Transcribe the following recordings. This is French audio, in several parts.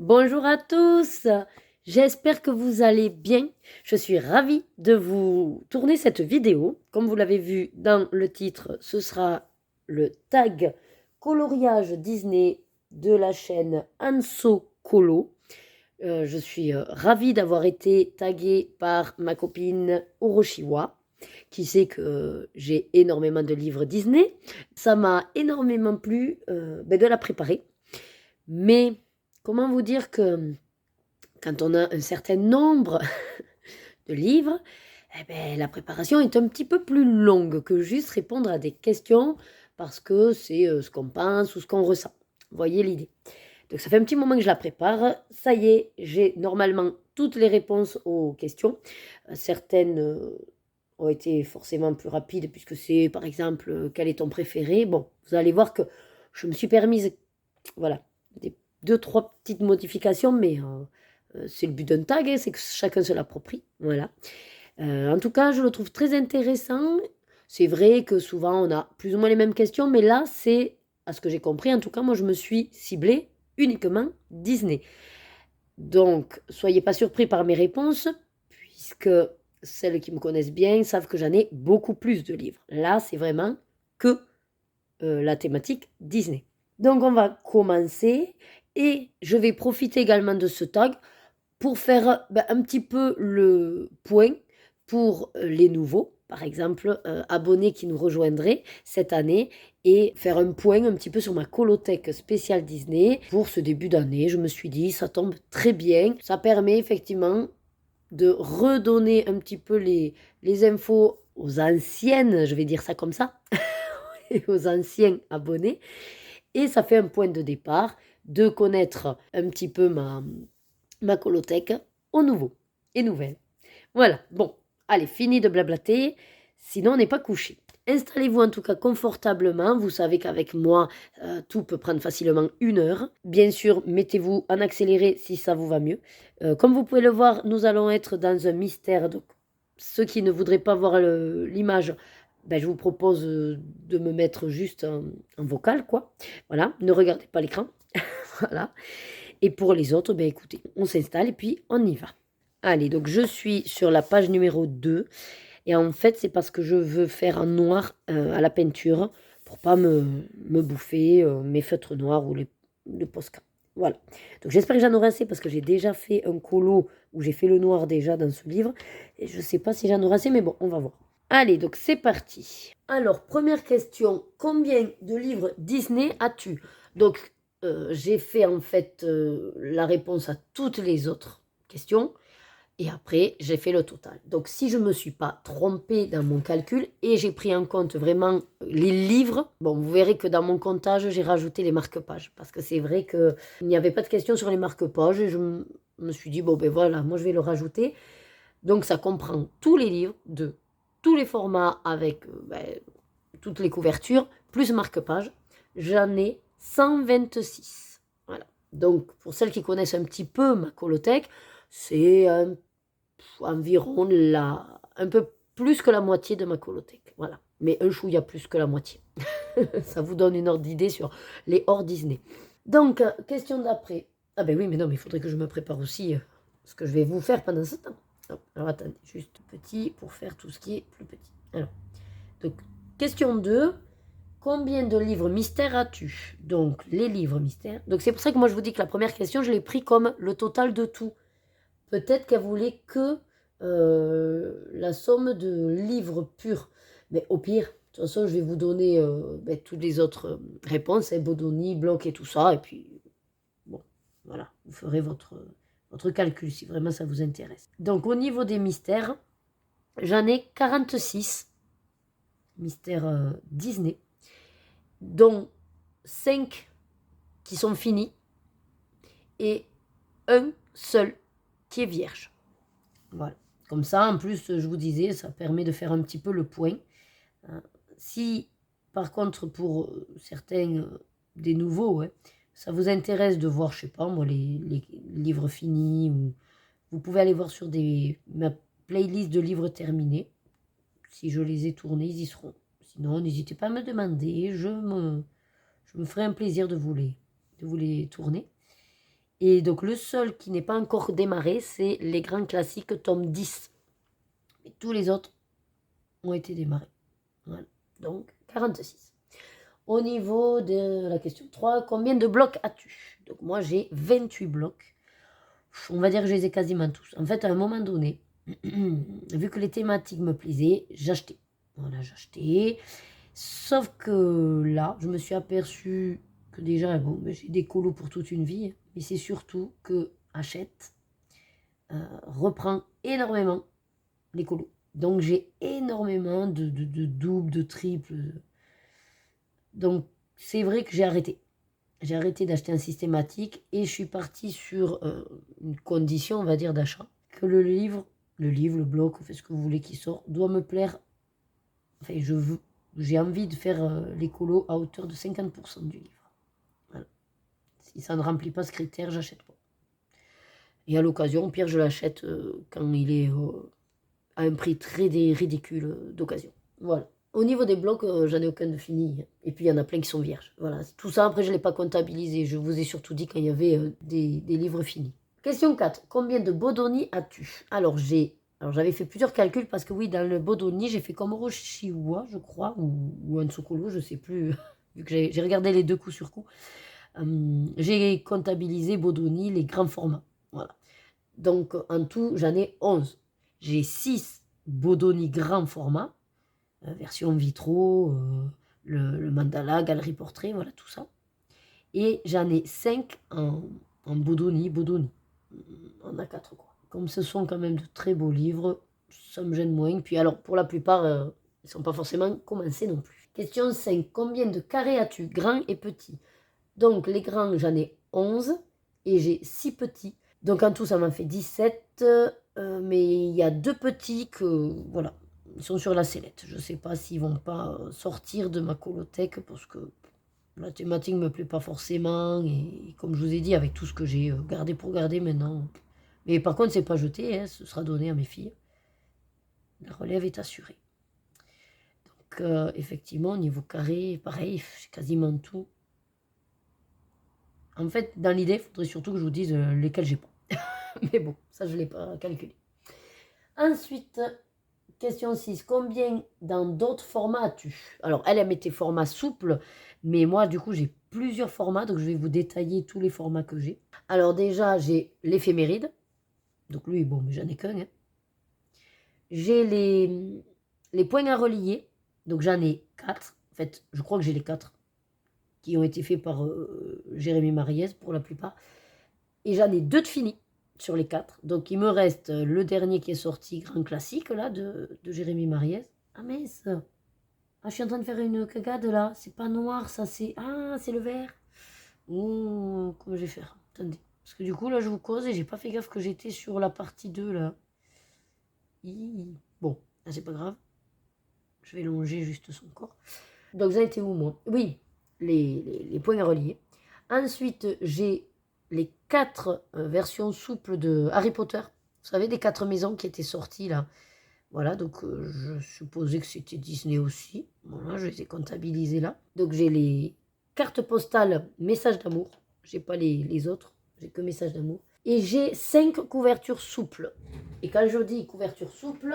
Bonjour à tous, j'espère que vous allez bien. Je suis ravie de vous tourner cette vidéo. Comme vous l'avez vu dans le titre, ce sera le tag coloriage Disney de la chaîne Anso Colo. Je suis ravie d'avoir été taguée par ma copine Oroshiwa, qui sait que j'ai énormément de livres Disney. Ça m'a énormément plu de la préparer. Mais comment vous dire que quand on a un certain nombre de livres, la préparation est un petit peu plus longue que juste répondre à des questions parce que c'est ce qu'on pense ou ce qu'on ressent. Vous voyez l'idée. Donc ça fait un petit moment que je la prépare. Ça y est, j'ai normalement toutes les réponses aux questions. Certaines ont été forcément plus rapides puisque c'est par exemple quel est ton préféré. Bon, vous allez voir que je me suis permise, voilà, des deux, trois petites modifications, mais c'est le but d'un tag, hein, c'est que chacun se l'approprie. Voilà. En tout cas, je le trouve très intéressant. C'est vrai que souvent on a plus ou moins les mêmes questions, mais là, c'est, à ce que j'ai compris, en tout cas, moi je me suis ciblée uniquement Disney. Donc, soyez pas surpris par mes réponses, puisque celles qui me connaissent bien savent que j'en ai beaucoup plus de livres. Là, c'est vraiment que la thématique Disney. Donc, on va commencer et je vais profiter également de ce tag pour faire un petit peu le point pour les nouveaux, par exemple, abonnés qui nous rejoindraient cette année et faire un point un petit peu sur ma colothèque spéciale Disney pour ce début d'année. Je me suis dit, ça tombe très bien. Ça permet effectivement de redonner un petit peu les infos aux anciennes, je vais dire ça comme ça, et aux anciens abonnés. Et ça fait un point de départ de connaître un petit peu ma colothèque aux nouveaux et nouvelles. Voilà, bon, allez, fini de blablater, sinon on n'est pas couché. Installez-vous en tout cas confortablement. Vous savez qu'avec moi, tout peut prendre facilement 1 heure. Bien sûr, mettez-vous en accéléré si ça vous va mieux. Comme vous pouvez le voir, nous allons être dans un mystère. Donc, ceux qui ne voudraient pas voir l'image, je vous propose de me mettre juste en vocal, quoi. Voilà, ne regardez pas l'écran. Voilà. Et pour les autres, écoutez, on s'installe et puis on y va. Allez, donc je suis sur la page numéro 2. Et en fait, c'est parce que je veux faire un noir à la peinture pour pas me bouffer mes feutres noirs ou le Posca. Voilà. Donc j'espère que j'en aurai assez parce que j'ai déjà fait un colo où j'ai fait le noir déjà dans ce livre. Et je sais pas si j'en aurai assez, mais bon, on va voir. Allez, donc c'est parti. Alors, première question. Combien de livres Disney as-tu? Donc, j'ai fait en fait la réponse à toutes les autres questions. Et après, j'ai fait le total. Donc, si je ne me suis pas trompée dans mon calcul et j'ai pris en compte vraiment les livres, bon, vous verrez que dans mon comptage, j'ai rajouté les marque-pages. Parce que c'est vrai qu'il n'y avait pas de question sur les marque-pages. Et je me suis dit, bon, ben voilà, moi, je vais le rajouter. Donc, ça comprend tous les livres de tous les formats avec toutes les couvertures, plus marque-pages. J'en ai 126. Voilà. Donc, pour celles qui connaissent un petit peu ma colothèque, c'est environ un peu plus que la moitié de ma colothèque. Voilà. Mais un chouïa plus que la moitié. Ça vous donne une ordre d'idée sur les hors Disney. Donc, question d'après. Ah ben oui, mais non, mais il faudrait que je me prépare aussi ce que je vais vous faire pendant ce temps. Alors attendez, juste petit pour faire tout ce qui est plus petit. Alors, donc, question 2. Combien de livres mystères as-tu? Donc, les livres mystères. Donc, c'est pour ça que moi, je vous dis que la première question, je l'ai pris comme le total de tout. Peut-être qu'elle voulait que la somme de livres purs. Mais au pire, de toute façon, je vais vous donner toutes les autres réponses, Bodoni, Bloch et tout ça. Et puis, bon, voilà, vous ferez votre calcul si vraiment ça vous intéresse. Donc, au niveau des mystères, j'en ai 46 mystères Disney, dont 5 qui sont finis et un seul qui est vierge. Voilà. Comme ça, en plus, je vous disais, ça permet de faire un petit peu le point. Si, par contre, pour certains des nouveaux, ça vous intéresse de voir, je sais pas moi, les livres finis, ou vous pouvez aller voir sur ma playlist de livres terminés. Si je les ai tournés, ils y seront. Sinon, n'hésitez pas à me demander, je me ferai un plaisir de vous les tourner. Et donc le seul qui n'est pas encore démarré, c'est les grands classiques tome 10. Et tous les autres ont été démarrés. Voilà, donc 46. Au niveau de la question 3, combien de blocs as-tu? Donc moi j'ai 28 blocs. On va dire que je les ai quasiment tous. En fait, à un moment donné, vu que les thématiques me plaisaient, j'achetais. Voilà, j'achetais. Sauf que là, je me suis aperçue que déjà, bon, j'ai des colos pour toute une vie, mais c'est surtout que Hachette reprend énormément les colos. Donc j'ai énormément de doubles, de triples. Donc c'est vrai que j'ai arrêté. J'ai arrêté d'acheter un systématique et je suis partie sur une condition, on va dire, d'achat. Que le livre, le bloc, faites ce que vous voulez qui sort, doit me plaire. Enfin, j'ai envie de faire les colos à hauteur de 50% du livre. Voilà. Si ça ne remplit pas ce critère, j'achète pas. Et à l'occasion, au pire, je l'achète quand il est à un prix très ridicule d'occasion. Voilà. Au niveau des blocs, j'en ai aucun de fini. Et puis, il y en a plein qui sont vierges. Voilà. Tout ça, après, je ne l'ai pas comptabilisé. Je vous ai surtout dit qu'il y avait des livres finis. Question 4. Combien de Bodoni as-tu? Alors, j'avais fait plusieurs calculs parce que oui, dans le Bodoni, j'ai fait comme Roshiwa, je crois, ou un Tsukolo, je ne sais plus, vu que j'ai regardé les deux coup sur coup. J'ai comptabilisé Bodoni, les grands formats. Voilà. Donc, en tout, j'en ai 11. J'ai 6 Bodoni grand format, version vitro, le mandala, galerie portrait, voilà tout ça. Et j'en ai 5 en Bodoni, en A4 quoi. Comme ce sont quand même de très beaux livres, ça me gêne moins. Puis alors, pour la plupart, ils ne sont pas forcément commencés non plus. Question 5. Combien de carrés as-tu, grands et petits? Donc, les grands, j'en ai 11 et j'ai 6 petits. Donc, en tout, ça m'en fait 17. Mais il y a 2 petits que, voilà, ils sont sur la sellette. Je ne sais pas s'ils vont pas sortir de ma colothèque parce que la thématique ne me plaît pas forcément. Et comme je vous ai dit, avec tout ce que j'ai gardé pour garder maintenant. Mais par contre, c'est pas jeté, hein, ce sera donné à mes filles. La relève est assurée. Donc, effectivement, au niveau carré, pareil, j'ai quasiment tout. En fait, dans l'idée, il faudrait surtout que je vous dise lesquels j'ai pas. Mais bon, ça, je ne l'ai pas calculé. Ensuite, question 6. Combien dans d'autres formats as-tu? Alors, elle mettait format souple, mais moi, du coup, j'ai plusieurs formats, donc je vais vous détailler tous les formats que j'ai. Alors déjà, j'ai l'éphéméride. Donc lui, bon, mais j'en ai qu'un. Hein. J'ai les points à relier. Donc j'en ai 4. En fait, je crois que j'ai les 4 qui ont été faits par Jérémy Mariez pour la plupart. Et j'en ai 2 de finis sur les 4. Donc il me reste le dernier qui est sorti, grand classique, là, de Jérémy Mariez. Ah mince. Ah, je suis en train de faire une cagade là. C'est pas noir, ça, c'est... Ah, c'est le vert. Oh, comment je vais faire? Attendez. Parce que du coup, là, je vous cause et j'ai pas fait gaffe que j'étais sur la partie 2, là. Bon, là, c'est pas grave. Je vais longer juste son corps. Donc, ça a été où, moi? Oui, les points à relier. Ensuite, j'ai les 4 versions souples de Harry Potter. Vous savez, des 4 maisons qui étaient sorties, là. Voilà, donc je supposais que c'était Disney aussi. Voilà, je les ai comptabilisés là. Donc j'ai les cartes postales messages d'amour. J'ai pas les autres, j'ai que messages d'amour. Et j'ai 5 couvertures souples. Et quand je dis couverture souple,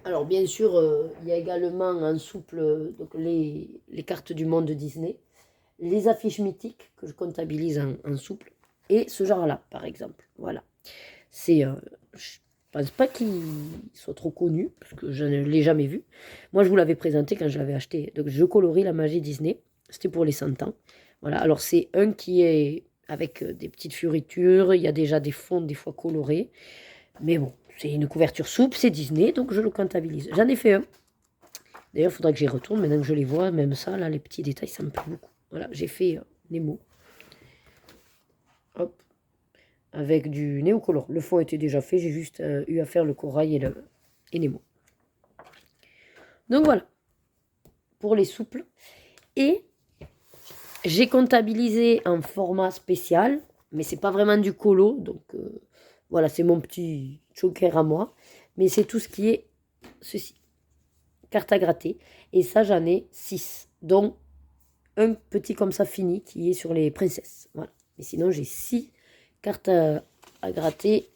alors bien sûr, il y a également en souple donc les cartes du monde de Disney, les affiches mythiques que je comptabilise en souple, et ce genre-là, par exemple. Voilà. C'est... je pense pas qu'il soit trop connu, parce que je ne l'ai jamais vu. Moi, je vous l'avais présenté quand je l'avais acheté. Donc, je colorie la magie Disney. C'était pour les 100 ans. Voilà, alors c'est un qui est avec des petites fioritures. Il y a déjà des fonds, des fois colorés. Mais bon, c'est une couverture souple, c'est Disney, donc je le comptabilise. J'en ai fait un. D'ailleurs, il faudra que j'y retourne, maintenant que je les vois. Même ça, là, les petits détails, ça me plaît beaucoup. Voilà, j'ai fait Nemo. Hop. Avec du néocolore. Le fond était déjà fait, j'ai juste eu à faire le corail et Nemo. Donc voilà, pour les souples. Et j'ai comptabilisé en format spécial, mais c'est pas vraiment du colo, donc voilà, c'est mon petit joker à moi. Mais c'est tout ce qui est ceci, carte à gratter. Et ça, j'en ai 6, dont un petit comme ça fini qui est sur les princesses. Voilà. Et sinon, j'ai 6 carte à gratter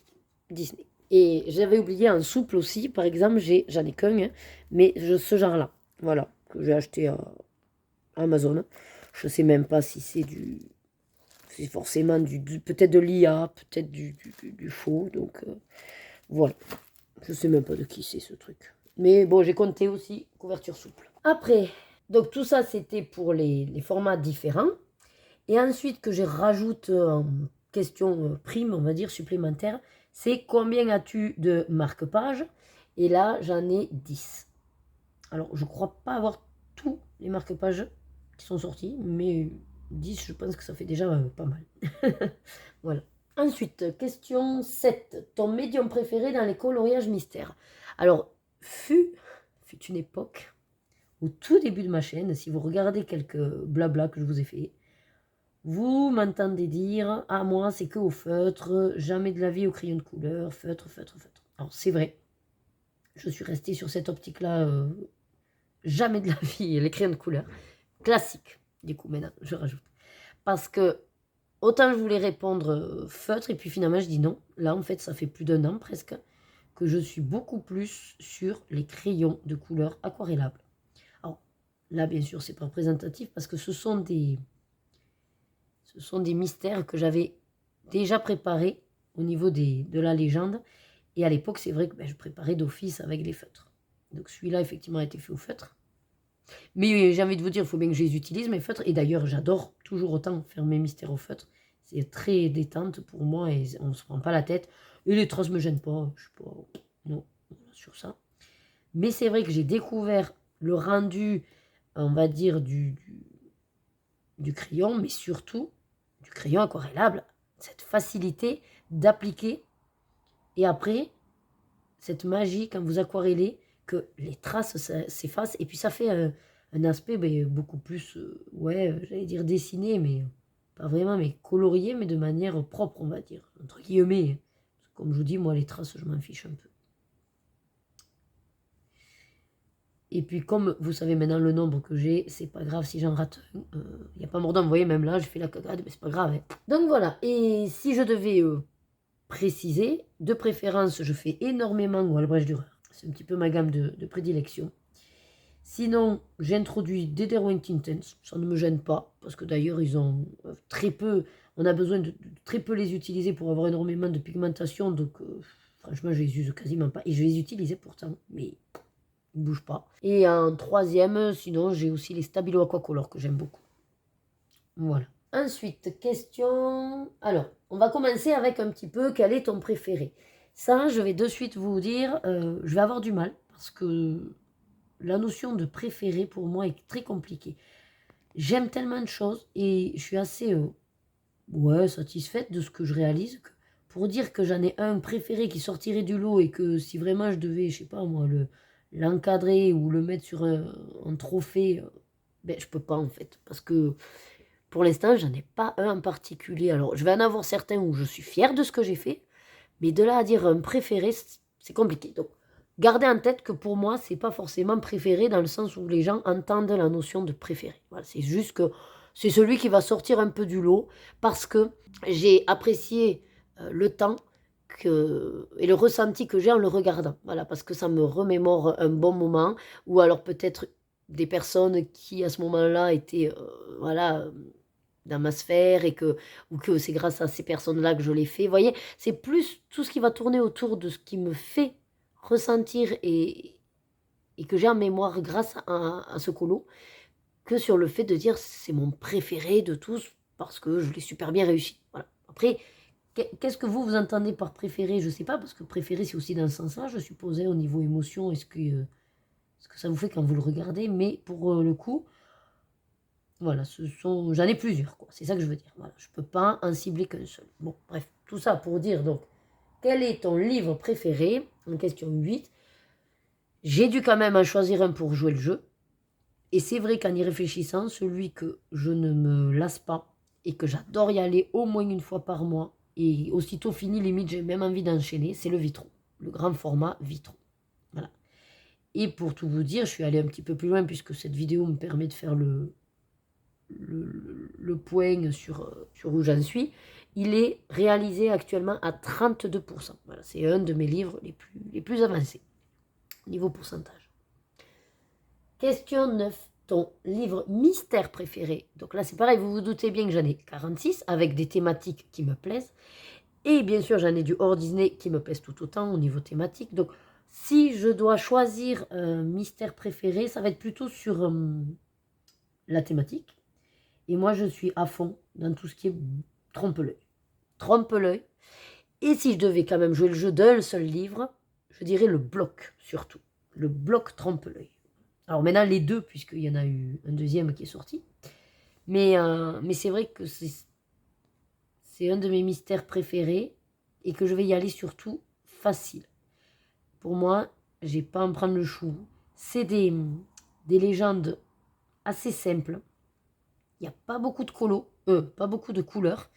Disney. Et j'avais oublié un souple aussi, par exemple, j'en ai qu'un, hein, mais ce genre-là, voilà, que j'ai acheté à Amazon. Je sais même pas si c'est c'est forcément peut-être de l'IA, peut-être du faux, donc voilà. Je sais même pas de qui c'est ce truc. Mais bon, j'ai compté aussi couverture souple. Après, donc tout ça c'était pour les formats différents. Et ensuite que je rajoute en question prime, on va dire, supplémentaire, c'est combien as-tu de marque-pages? Et là, j'en ai 10. Alors, je crois pas avoir tous les marque-pages qui sont sortis, mais 10, je pense que ça fait déjà pas mal. Voilà. Ensuite, question 7. Ton médium préféré dans les coloriages mystères? Alors, fut une époque, au tout début de ma chaîne, si vous regardez quelques blabla que je vous ai fait, vous m'entendez dire, ah moi c'est que au feutre, jamais de la vie au crayon de couleur, feutre, feutre, feutre. Alors c'est vrai, je suis restée sur cette optique-là, jamais de la vie les crayons de couleur. Classique, du coup maintenant, je rajoute. Parce que autant je voulais répondre feutre, et puis finalement je dis non. Là en fait ça fait plus d'1 an presque, que je suis beaucoup plus sur les crayons de couleur aquarellables. Alors là bien sûr c'est pas représentatif parce que ce sont des mystères que j'avais déjà préparés au niveau de la légende. Et à l'époque, c'est vrai que je préparais d'office avec des feutres. Donc celui-là, effectivement, a été fait au feutre. Mais j'ai envie de vous dire, il faut bien que je les utilise, mes feutres. Et d'ailleurs, j'adore toujours autant faire mes mystères au feutre. C'est très détente pour moi et on ne se prend pas la tête. Et les traces ne me gênent pas. Je suis pas... Non, sur ça. Mais c'est vrai que j'ai découvert le rendu, on va dire, du crayon, mais surtout du crayon aquarellable, cette facilité d'appliquer et après cette magie quand vous aquarellez que les traces s'effacent et puis ça fait un aspect beaucoup plus ouais j'allais dire dessiné mais pas vraiment mais colorié mais de manière propre on va dire entre guillemets. Comme je vous dis moi les traces je m'en fiche un peu. Et puis comme vous savez maintenant le nombre que j'ai, c'est pas grave si j'en rate un. Il n'y a pas mort d'homme, vous voyez, même là, je fais la cagade, mais c'est pas grave. Hein. Donc voilà, et si je devais préciser, de préférence, je fais énormément Walbrecht Dürer. C'est un petit peu ma gamme de prédilection. Sinon, j'introduis des Derwent Intense, ça ne me gêne pas, parce que d'ailleurs, ils ont très peu, on a besoin de très peu les utiliser pour avoir énormément de pigmentation, donc franchement, je les use quasiment pas. Et je les utilisais pourtant, mais il ne bouge pas. Et en troisième, sinon, j'ai aussi les Stabilo Aquacolor que j'aime beaucoup. Voilà. Ensuite, question... Alors, on va commencer avec un petit peu quel est ton préféré. Ça, je vais de suite vous dire, je vais avoir du mal parce que la notion de préféré pour moi est très compliquée. J'aime tellement de choses et je suis assez ouais, satisfaite de ce que je réalise. Pour dire que j'en ai un préféré qui sortirait du lot et que si vraiment je devais, je sais pas moi, l'encadrer ou le mettre sur un trophée, ben, je peux pas en fait. Parce que pour l'instant, j'en ai pas un en particulier. Alors, je vais en avoir certains où je suis fière de ce que j'ai fait, mais de là à dire un préféré, c'est compliqué. Donc, gardez en tête que pour moi, c'est pas forcément préféré dans le sens où les gens entendent la notion de préféré. Voilà, c'est juste que c'est celui qui va sortir un peu du lot parce que j'ai apprécié le temps et le ressenti que j'ai en le regardant. Voilà, parce que ça me remémore un bon moment ou alors peut-être des personnes qui à ce moment-là étaient voilà dans ma sphère ou que c'est grâce à ces personnes-là que je l'ai fait. Vous voyez, c'est plus tout ce qui va tourner autour de ce qui me fait ressentir et que j'ai en mémoire grâce à ce colo que sur le fait de dire c'est mon préféré de tous parce que je l'ai super bien réussi. Voilà. Après, qu'est-ce que vous entendez par préféré? Je ne sais pas, parce que préféré, c'est aussi dans ce sens-là, je suppose, au niveau émotion, ce que ça vous fait quand vous le regardez, mais pour le coup, voilà, j'en ai plusieurs, quoi. C'est ça que je veux dire. Voilà, je ne peux pas en cibler qu'un seul. Bon, bref, tout ça pour dire, donc, quel est ton livre préféré? En question 8. J'ai dû quand même en choisir un pour jouer le jeu. Et c'est vrai qu'en y réfléchissant, celui que je ne me lasse pas et que j'adore y aller au moins une fois par mois, et aussitôt fini, limite, j'ai même envie d'enchaîner, c'est le Vitron, le grand format Vitron. Voilà. Et pour tout vous dire, je suis allée un petit peu plus loin puisque cette vidéo me permet de faire le point sur où j'en suis. il est réalisé actuellement à 32%. Voilà, c'est un de mes livres les plus avancés, niveau pourcentage. Question 9. Ton livre mystère préféré. Donc là, c'est pareil, vous vous doutez bien que j'en ai 46, avec des thématiques qui me plaisent. Et bien sûr, j'en ai du hors Disney qui me plaisent tout autant au niveau thématique. Donc, si je dois choisir un mystère préféré, ça va être plutôt sur la thématique. Et moi, je suis à fond dans tout ce qui est trompe-l'œil. Trompe-l'œil. Et si je devais quand même jouer le jeu d'un seul livre, je dirais le bloc, surtout. Le bloc trompe-l'œil. Alors maintenant, les deux, puisqu'il y en a eu un deuxième qui est sorti. Mais c'est vrai que c'est un de mes mystères préférés et que je vais y aller surtout facile. Pour moi, j'ai pas à me prendre le chou. C'est des légendes assez simples. Il n'y a pas beaucoup de pas beaucoup de couleurs.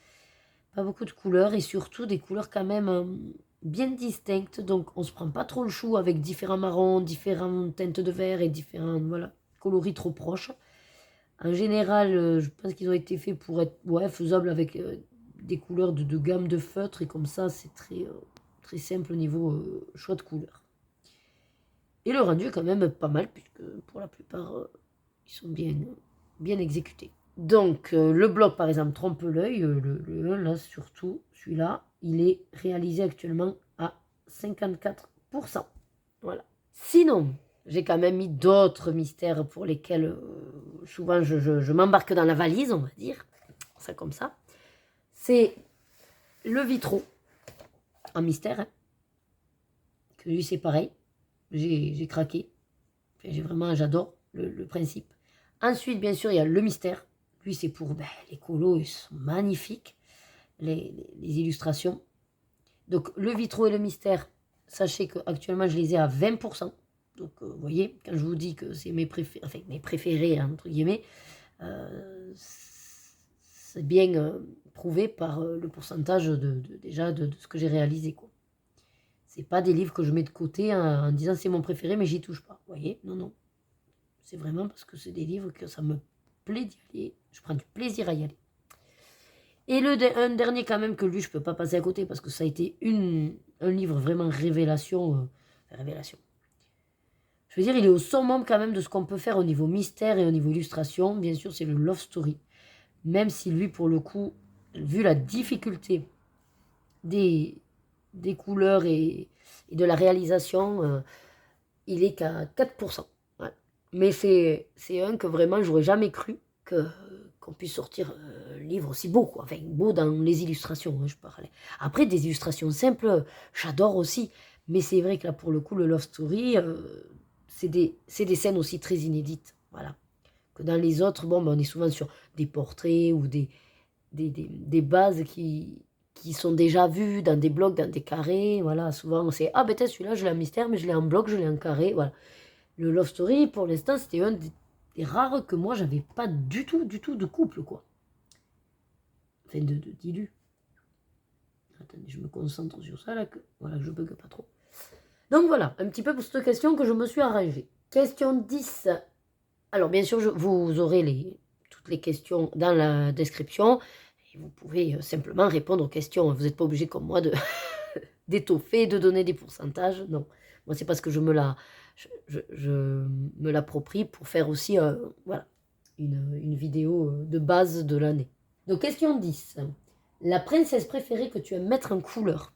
Pas beaucoup de couleurs et surtout des couleurs quand même bien distinctes. Donc on se prend pas trop le chou avec différents marrons, différentes teintes de vert et différents coloris trop proches. En général, je pense qu'ils ont été faits pour être faisables avec des couleurs de gamme de feutres et comme ça c'est très simple au niveau choix de couleurs. Et le rendu est quand même pas mal puisque pour la plupart ils sont bien exécutés. Donc le bloc par exemple trompe-l'œil, le là surtout, celui-là, il est réalisé actuellement à 54%. Voilà. Sinon, j'ai quand même mis d'autres mystères pour lesquels souvent je m'embarque dans la valise, on va dire, ça comme ça. C'est le Vitro, en mystère, hein. Que lui c'est pareil, j'ai craqué, enfin, j'adore le principe. Ensuite, bien sûr, il y a le mystère. Lui, c'est pour les colos, ils sont magnifiques, les illustrations. Donc, le Vitro et le mystère, sachez qu'actuellement, je les ai à 20%. Donc, vous voyez, quand je vous dis que c'est mes préférés, entre guillemets, c'est bien prouvé par le pourcentage déjà de ce que j'ai réalisé, quoi. C'est pas des livres que je mets de côté en disant c'est mon préféré, mais j'y touche pas. Vous voyez, non. C'est vraiment parce que c'est des livres que ça me plaît d'y aller. Je prends du plaisir à y aller. Et un dernier quand même que lui, je peux pas passer à côté parce que ça a été un livre vraiment révélation. Révélation. Je veux dire, il est au summum quand même de ce qu'on peut faire au niveau mystère et au niveau illustration. Bien sûr, c'est le Love Story. Même si lui, pour le coup, vu la difficulté des couleurs et de la réalisation, il est qu'à 4%. Ouais. Mais c'est un que vraiment, j'aurais jamais cru qu'on puisse sortir un livre aussi beau, quoi. Enfin, beau dans les illustrations, hein, je parlais. Après, des illustrations simples, j'adore aussi. Mais c'est vrai que là, pour le coup, le Love Story, c'est des scènes aussi très inédites. Voilà. Que dans les autres, on est souvent sur des portraits ou des bases qui sont déjà vues dans des blocs, dans des carrés. Voilà, souvent, c'est « Ah, ben, celui-là, je l'ai en mystère, mais je l'ai en bloc, je l'ai en carré. » Voilà. Le Love Story, pour l'instant, c'était un des rares que moi, j'avais pas du tout de couple, quoi. Enfin, d'illu. Attendez, je me concentre sur ça, là, que je bug pas trop. Donc, voilà, un petit peu pour cette question que je me suis arrangée. Question 10. Alors, bien sûr, vous aurez toutes les questions dans la description. Et vous pouvez simplement répondre aux questions. Vous n'êtes pas obligé, comme moi, d'étoffer, de donner des pourcentages. Non, moi, c'est parce que je me l'approprie pour faire aussi une vidéo de base de l'année. Donc, question 10. La princesse préférée que tu aimes mettre en couleur.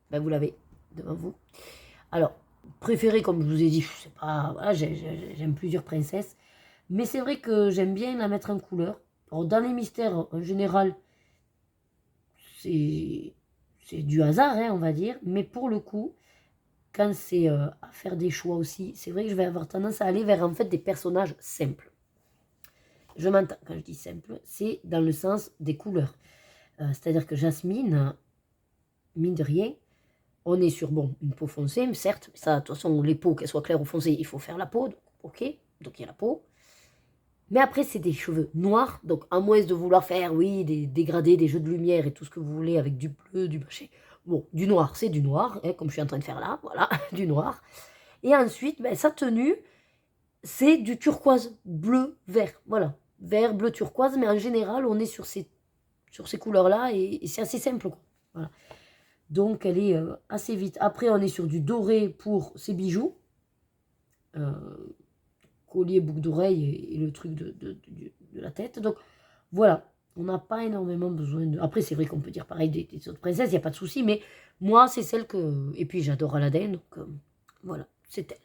Ben, vous l'avez devant vous. Alors, préférée, comme je vous ai dit, je sais pas, voilà, j'aime plusieurs princesses. Mais c'est vrai que j'aime bien la mettre en couleur. Alors, dans les mystères, en général, c'est du hasard, hein, on va dire. Mais pour le coup, quand c'est à faire des choix aussi, c'est vrai que je vais avoir tendance à aller vers en fait des personnages simples. Je m'entends, quand je dis simple, c'est dans le sens des couleurs. C'est-à-dire que Jasmine, mine de rien, on est sur une peau foncée, certes, mais ça, de toute façon, les peaux, qu'elles soient claires ou foncées, il faut faire la peau, donc, ok, donc il y a la peau. Mais après, c'est des cheveux noirs, donc à moins de vouloir faire, oui, des dégradés, des jeux de lumière et tout ce que vous voulez avec du bleu, du machin. Bon, du noir, c'est du noir, hein, comme je suis en train de faire là, voilà, du noir. Et ensuite, sa tenue, c'est du turquoise, bleu, vert, voilà. Vert, bleu, turquoise, mais en général, on est sur ces sur ces couleurs-là, et c'est assez simple, quoi. Voilà. Donc, elle est assez vite. Après, on est sur du doré pour ses bijoux. Collier, boucle d'oreille et le truc de la tête. Donc, voilà. On n'a pas énormément besoin de... Après, c'est vrai qu'on peut dire pareil des autres princesses, il n'y a pas de souci, mais moi, c'est celle que... Et puis, j'adore Aladdin, donc voilà, c'est elle.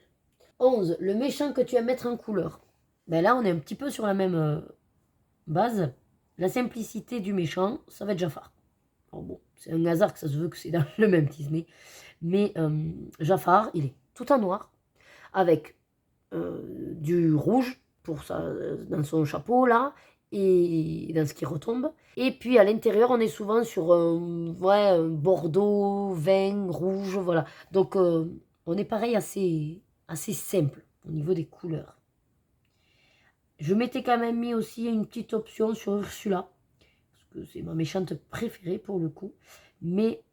11. Le méchant que tu aimes mettre en couleur. Ben là, on est un petit peu sur la même base. La simplicité du méchant, ça va être Jafar. Alors bon, c'est un hasard que ça se veut que c'est dans le même Disney. Mais Jafar, il est tout en noir, avec du rouge pour ça, dans son chapeau là, et dans ce qui retombe. Et puis à l'intérieur, on est souvent sur un bordeaux, vin, rouge, voilà. Donc on est pareil assez simple au niveau des couleurs. Je m'étais quand même mis aussi une petite option sur Ursula, parce que c'est ma méchante préférée pour le coup. Mais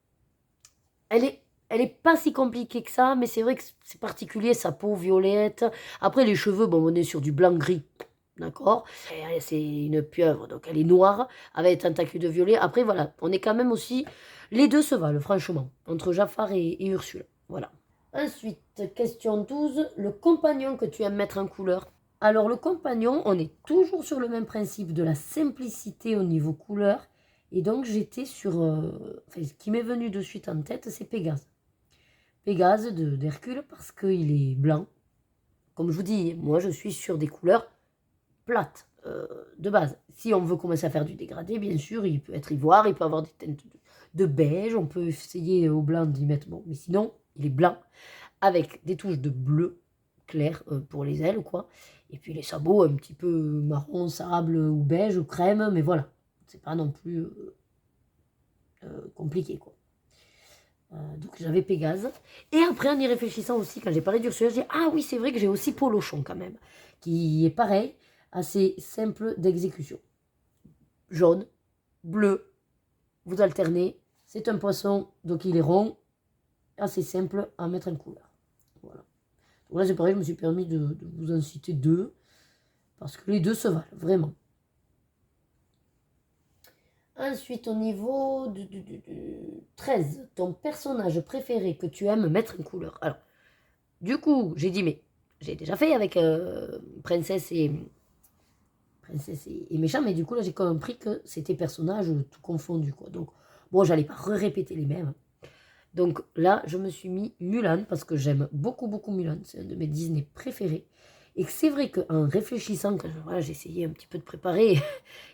elle est pas si compliquée que ça, mais c'est vrai que c'est particulier, sa peau violette. Après, les cheveux, bon, on est sur du blanc-gris, d'accord? C'est une pieuvre, donc elle est noire, avec des tentacules de violet. Après, voilà, on est quand même aussi... Les deux se valent, franchement, entre Jafar et Ursula. Voilà. Ensuite, question 12, le compagnon que tu aimes mettre en couleur. Alors, le compagnon, on est toujours sur le même principe de la simplicité au niveau couleur. Et donc, j'étais sur... enfin, ce qui m'est venu de suite en tête, c'est Pégase. Pégase d'Hercule, parce qu'il est blanc. Comme je vous dis, moi, je suis sur des couleurs plates, de base. Si on veut commencer à faire du dégradé, bien sûr, il peut être ivoire, il peut avoir des teintes de beige, on peut essayer au blanc d'y mettre... Bon, mais sinon, il est blanc, avec des touches de bleu clair pour les ailes, quoi. Et puis les sabots un petit peu marron, sable ou beige ou crème, mais voilà. C'est pas non plus compliqué, quoi. Donc j'avais Pégase. Et après, en y réfléchissant aussi, quand j'ai parlé d'Ursula, j'ai dit, ah oui, c'est vrai que j'ai aussi Polochon quand même, qui est pareil, assez simple d'exécution. Jaune, bleu, vous alternez, c'est un poisson, donc il est rond, assez simple à mettre en couleur. Voilà. Donc là, c'est pareil, je me suis permis de vous en citer deux, parce que les deux se valent, vraiment. Ensuite, au niveau du 13, ton personnage préféré que tu aimes mettre en couleur. Alors, du coup, j'ai dit, mais j'ai déjà fait avec princesse et méchant, mais du coup, là, j'ai compris que c'était personnage tout confondu, quoi. Donc, bon, j'allais pas répéter les mêmes. Donc là, je me suis mis Mulan, parce que j'aime beaucoup, beaucoup Mulan. C'est un de mes Disney préférés. Et que c'est vrai qu'en réfléchissant, quand voilà, j'ai essayé un petit peu de préparer,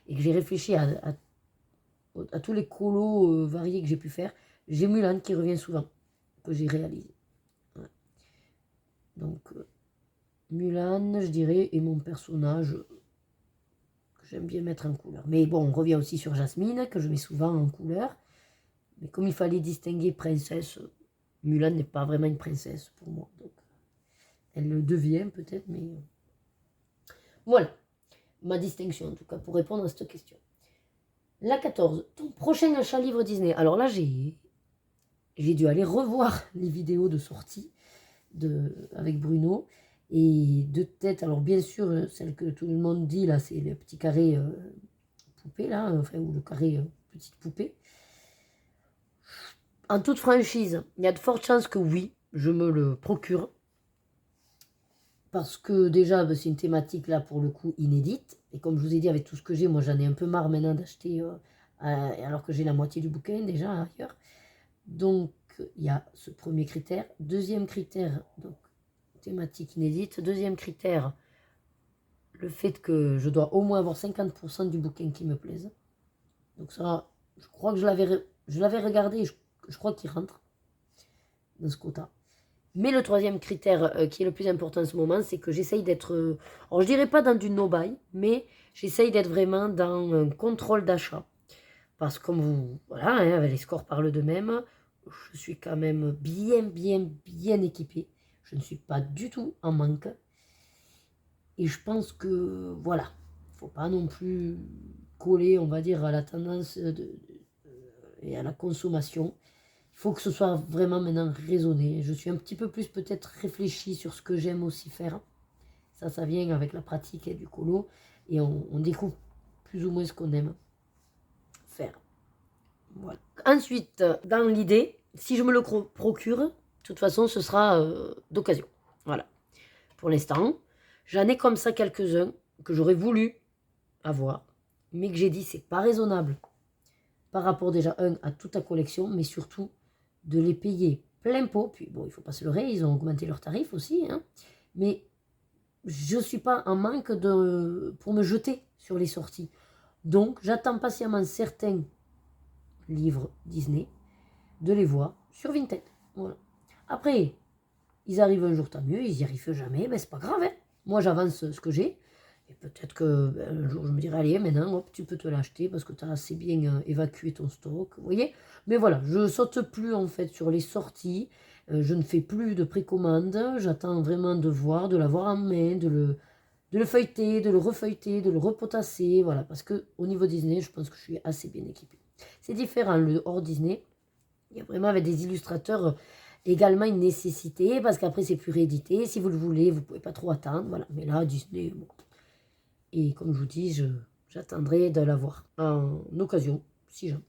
et que j'ai réfléchi à tous les colos variés que j'ai pu faire, j'ai Mulan qui revient souvent, que j'ai réalisé. Ouais. Donc, Mulan, je dirais, est mon personnage que j'aime bien mettre en couleur. Mais bon, on revient aussi sur Jasmine, que je mets souvent en couleur. Mais comme il fallait distinguer princesse, Mulan n'est pas vraiment une princesse pour moi. Donc, elle le devient peut-être, mais... Voilà, ma distinction en tout cas, pour répondre à cette question. La 14, ton prochain achat livre Disney. Alors là, j'ai dû aller revoir les vidéos de sortie avec Bruno. Et de tête, alors bien sûr, celle que tout le monde dit, là, c'est le petit carré poupée, là, enfin, ou le carré petite poupée. En toute franchise, il y a de fortes chances que oui, je me le procure. Parce que déjà, bah, c'est une thématique, là, pour le coup, inédite. Et comme je vous ai dit, avec tout ce que j'ai, moi, j'en ai un peu marre maintenant d'acheter, alors que j'ai la moitié du bouquin déjà ailleurs. Donc, il y a ce premier critère. Deuxième critère, donc, thématique inédite. Deuxième critère, le fait que je dois au moins avoir 50% du bouquin qui me plaise. Donc ça, je crois que je l'avais regardé, je crois qu'il rentre dans ce quota. Mais le troisième critère qui est le plus important en ce moment, c'est que j'essaye d'être, alors je dirais pas dans du no-buy, mais j'essaye d'être vraiment dans un contrôle d'achat. Parce que comme vous, voilà, hein, les scores parlent d'eux-mêmes, je suis quand même bien équipée. Je ne suis pas du tout en manque. Et je pense que, voilà, faut pas non plus coller, on va dire, à la tendance et à la consommation. Il faut que ce soit vraiment maintenant raisonné. Je suis un petit peu plus peut-être réfléchi sur ce que j'aime aussi faire. Ça vient avec la pratique du colo. Et on découvre plus ou moins ce qu'on aime faire. Voilà. Ensuite, dans l'idée, si je me le procure, de toute façon, ce sera d'occasion. Voilà. Pour l'instant, j'en ai comme ça quelques-uns que j'aurais voulu avoir, mais que j'ai dit c'est pas raisonnable par rapport déjà, à toute ta collection, mais surtout de les payer plein pot. Puis bon, il faut pas se leurrer, ils ont augmenté leurs tarifs aussi, hein, mais je suis pas en manque pour me jeter sur les sorties. Donc, j'attends patiemment certains livres Disney de les voir sur Vinted. Voilà. Après, ils arrivent un jour, tant mieux, ils n'y arrivent jamais, ben c'est pas grave. Hein. Moi, j'avance ce que j'ai. Et peut-être que un jour, je me dirai, allez, maintenant, hop, tu peux te l'acheter parce que tu as assez bien évacué ton stock. Vous voyez? Mais voilà, je saute plus en fait sur les sorties. Je ne fais plus de précommande. J'attends vraiment de voir, de l'avoir en main, de le feuilleter, de le refeuilleter, de le repotasser. Voilà, parce qu'au niveau Disney, je pense que je suis assez bien équipée. C'est différent, le hors Disney. Il y a vraiment avec des illustrateurs également une nécessité, parce qu'après c'est plus réédité. Si vous le voulez, vous ne pouvez pas trop attendre. Voilà. Mais là, Disney, bon. Et comme je vous dis, j'attendrai de l'avoir en occasion, si jamais.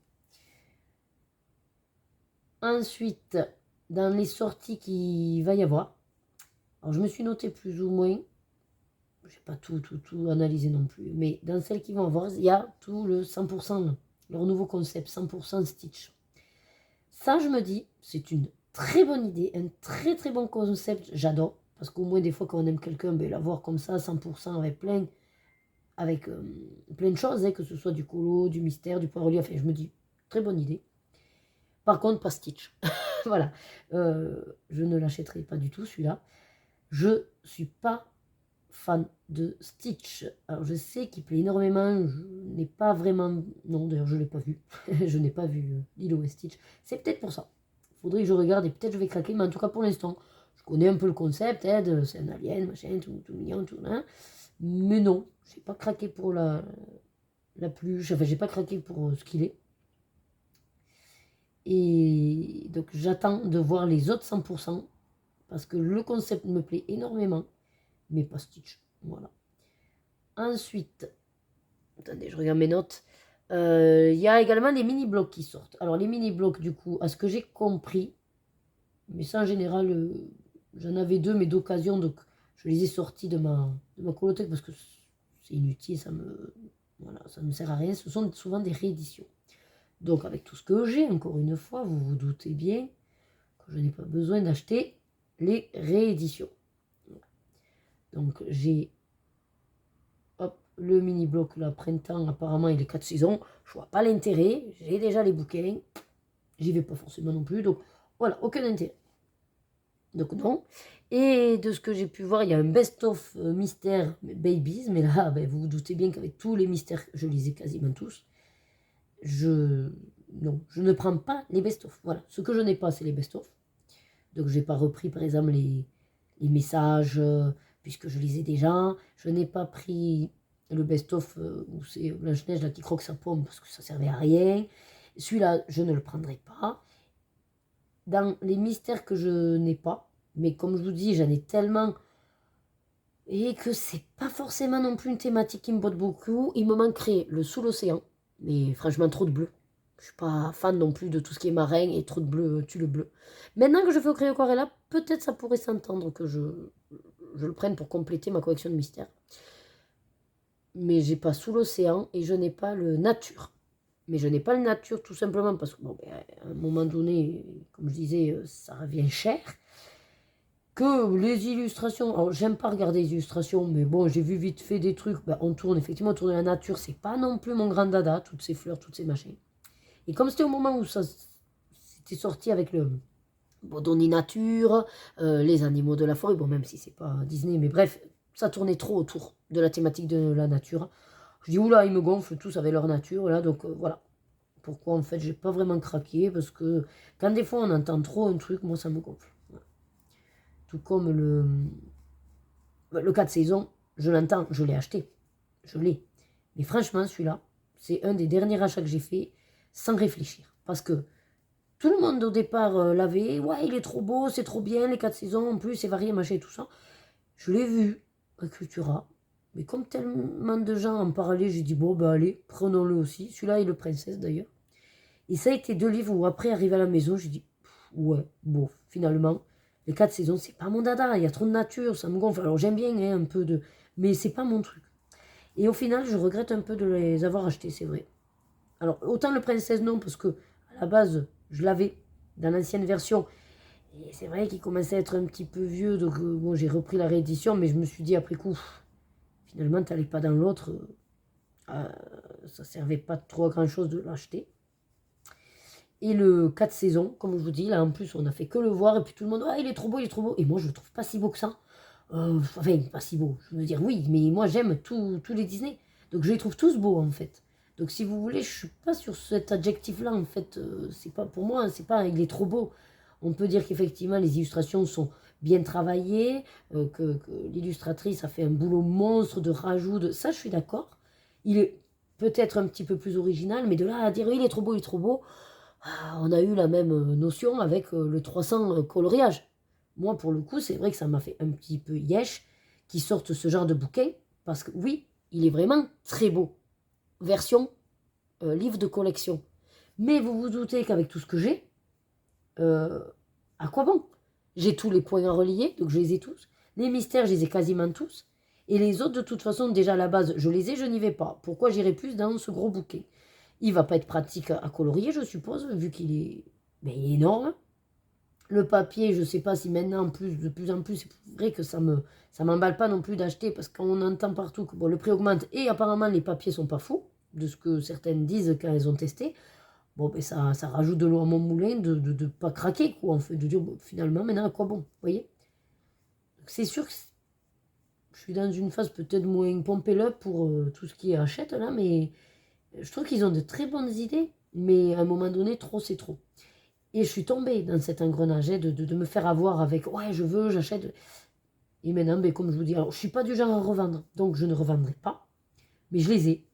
Ensuite, dans les sorties qu'il va y avoir, alors je me suis noté plus ou moins, je n'ai pas tout analysé non plus, mais dans celles qui vont avoir, il y a tout le 100%, leur nouveau concept, 100% Stitch. Ça, je me dis, c'est une très bonne idée, un très très bon concept, j'adore, parce qu'au moins des fois quand on aime quelqu'un, ben, l'avoir comme ça, 100% avec plein de choses, hein, que ce soit du colo, du mystère, du point relief, enfin, je me dis, très bonne idée. Par contre, pas Stitch. Voilà, je ne l'achèterai pas du tout celui-là. Je suis pas fan de Stitch. Alors je sais qu'il plaît énormément, je n'ai pas vraiment... Non, d'ailleurs je ne l'ai pas vu. Je n'ai pas vu Lilo et Stitch. C'est peut-être pour ça. Il faudrait que je regarde et peut-être je vais craquer, mais en tout cas pour l'instant, je connais un peu le concept, hein, c'est un alien, machin, tout mignon, tout hein. Mais non, j'ai pas craqué pour la peluche, enfin j'ai pas craqué pour ce qu'il est. Et donc j'attends de voir les autres 100%, parce que le concept me plaît énormément, mais pas Stitch. Voilà. Ensuite, attendez, je regarde mes notes. Il y a également les mini-blocs qui sortent. Alors les mini-blocs, du coup, à ce que j'ai compris, mais ça en général, j'en avais deux, mais d'occasion, donc je les ai sortis de ma colothèque parce que c'est inutile, voilà, ça ne me sert à rien. Ce sont souvent des rééditions. Donc avec tout ce que j'ai, encore une fois, vous vous doutez bien que je n'ai pas besoin d'acheter les rééditions. Donc j'ai le mini bloc là, printemps, apparemment il est 4 saisons, je vois pas l'intérêt, j'ai déjà les bouquins, j'y vais pas forcément non plus, donc voilà, aucun intérêt. Donc non. Et de ce que j'ai pu voir, il y a un best-of mystère babies, mais là, ben, vous vous doutez bien qu'avec tous les mystères, je les ai quasiment tous. Non, je ne prends pas les best-of. Voilà, ce que je n'ai pas, c'est les best-of. Donc je n'ai pas repris par exemple les messages, puisque je les ai déjà. Je n'ai pas pris le best-of où c'est Blanche-Neige là qui croque sa pomme parce que ça servait à rien. Celui-là, je ne le prendrai pas. Dans les mystères que je n'ai pas, mais comme je vous dis, j'en ai tellement et que c'est pas forcément non plus une thématique qui me botte beaucoup. Il me manquerait le sous l'océan, mais franchement trop de bleu. Je suis pas fan non plus de tout ce qui est marin et trop de bleu tue le bleu. Maintenant que je fais au crayon aquarella, peut-être ça pourrait s'entendre que je le prenne pour compléter ma collection de mystères. Mais j'ai pas sous l'océan et je n'ai pas le nature. Mais je n'ai pas le nature tout simplement parce que, bon, ben, à un moment donné, comme je disais, ça revient cher. Que les illustrations, alors j'aime pas regarder les illustrations, mais bon, j'ai vu vite fait des trucs, ben, on tourne effectivement autour de la nature, c'est pas non plus mon grand dada, toutes ces fleurs, toutes ces machins. Et comme c'était au moment où ça c'était sorti avec le Bodoni Nature, les animaux de la forêt, bon, même si c'est pas Disney, mais bref, ça tournait trop autour de la thématique de la nature. Je dis, oula, ils me gonflent tous avec leur nature, là, donc voilà. Pourquoi, en fait, j'ai pas vraiment craqué, parce que quand des fois on entend trop un truc, moi, ça me gonfle. Voilà. Tout comme le 4 saisons, je l'entends, je l'ai acheté, je l'ai. Mais franchement, celui-là, c'est un des derniers achats que j'ai fait sans réfléchir. Parce que tout le monde au départ l'avait, ouais, il est trop beau, c'est trop bien, les 4 saisons, en plus, c'est varié, machin et tout ça. Je l'ai vu à Cultura, Mais comme tellement de gens en parlaient, j'ai dit, bon, bah allez, prenons-le aussi. Celui-là et le Princesse, d'ailleurs. Et ça a été 2 livres où, après, arrivé à la maison, j'ai dit, ouais, bon, finalement, les 4 saisons, c'est pas mon dada. Il y a trop de nature, ça me gonfle. Alors, j'aime bien un peu de... Mais c'est pas mon truc. Et au final, je regrette un peu de les avoir achetés, c'est vrai. Alors, autant le Princesse, non, parce que, à la base, je l'avais dans l'ancienne version. Et c'est vrai qu'il commençait à être un petit peu vieux, donc bon, j'ai repris la réédition, mais je me suis dit après coup, finalement, t'allais pas dans l'autre, ça servait pas trop à grand chose de l'acheter. Et le 4 saisons, comme je vous dis, là en plus, on a fait que le voir, et puis tout le monde, ah, il est trop beau, il est trop beau. Et moi, je le trouve pas si beau que ça. Enfin, pas si beau, je veux dire, oui, mais moi, j'aime tous les Disney. Donc, je les trouve tous beaux, en fait. Donc, si vous voulez, je suis pas sur cet adjectif-là, en fait. C'est pas pour moi, c'est pas, il est trop beau. On peut dire qu'effectivement, les illustrations sont bien travaillées, que l'illustratrice a fait un boulot monstre de rajout. Ça, je suis d'accord. Il est peut-être un petit peu plus original, mais de là à dire il est trop beau, il est trop beau, on a eu la même notion avec le 300 coloriage. Moi, pour le coup, c'est vrai que ça m'a fait un petit peu yesh qu'ils sortent ce genre de bouquin, parce que oui, il est vraiment très beau. Version livre de collection. Mais vous vous doutez qu'avec tout ce que j'ai, à quoi bon? J'ai tous les points à relier, donc je les ai tous. Les mystères, je les ai quasiment tous. Et les autres, de toute façon, déjà à la base, je les ai, je n'y vais pas. Pourquoi j'irai plus dans ce gros bouquet? Il va pas être pratique à colorier, je suppose, vu qu'il est, ben, il est énorme. Le papier, je sais pas si maintenant, de plus en plus, c'est vrai que ça m'emballe pas non plus d'acheter, parce qu'on entend partout que bon, le prix augmente, et apparemment les papiers sont pas fous, de ce que certaines disent quand elles ont testé. Bon, ben ça rajoute de l'eau à mon moulin de ne pas craquer, quoi, en fait, de dire, bon, finalement, maintenant, à quoi bon, vous voyez? C'est sûr que je suis dans une phase peut-être moins pompée up pour tout ce qui est achète, là, mais je trouve qu'ils ont de très bonnes idées, mais à un moment donné, trop, c'est trop. Et je suis tombée dans cet engrenage de me faire avoir avec, ouais, je veux, j'achète. Et maintenant, ben, comme je vous dis, alors, je suis pas du genre à revendre, donc je ne revendrai pas, mais je les ai.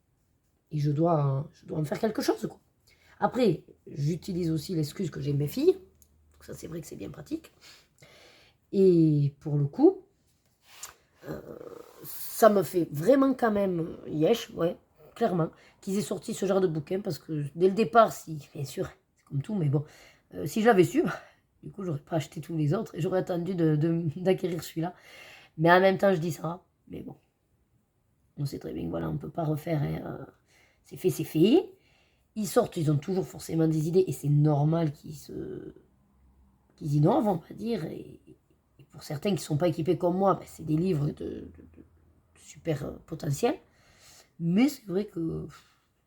Et je dois en faire quelque chose, quoi. Après, j'utilise aussi l'excuse que j'ai mes filles. Donc ça, c'est vrai que c'est bien pratique. Et pour le coup, ça me fait vraiment quand même yesh, ouais, clairement, qu'ils aient sorti ce genre de bouquin, parce que dès le départ, si, bien sûr, c'est comme tout, mais bon, si je l'avais su, du coup, j'aurais pas acheté tous les autres et j'aurais attendu d'acquérir celui-là. Mais en même temps, je dis ça, mais bon, on sait très bien que voilà, on peut pas refaire, hein, c'est fait, c'est fait. Ils sortent, ils ont toujours forcément des idées, et c'est normal qu'ils innovent, on va dire, et pour certains qui ne sont pas équipés comme moi, ben, c'est des livres de super potentiel. Mais c'est vrai que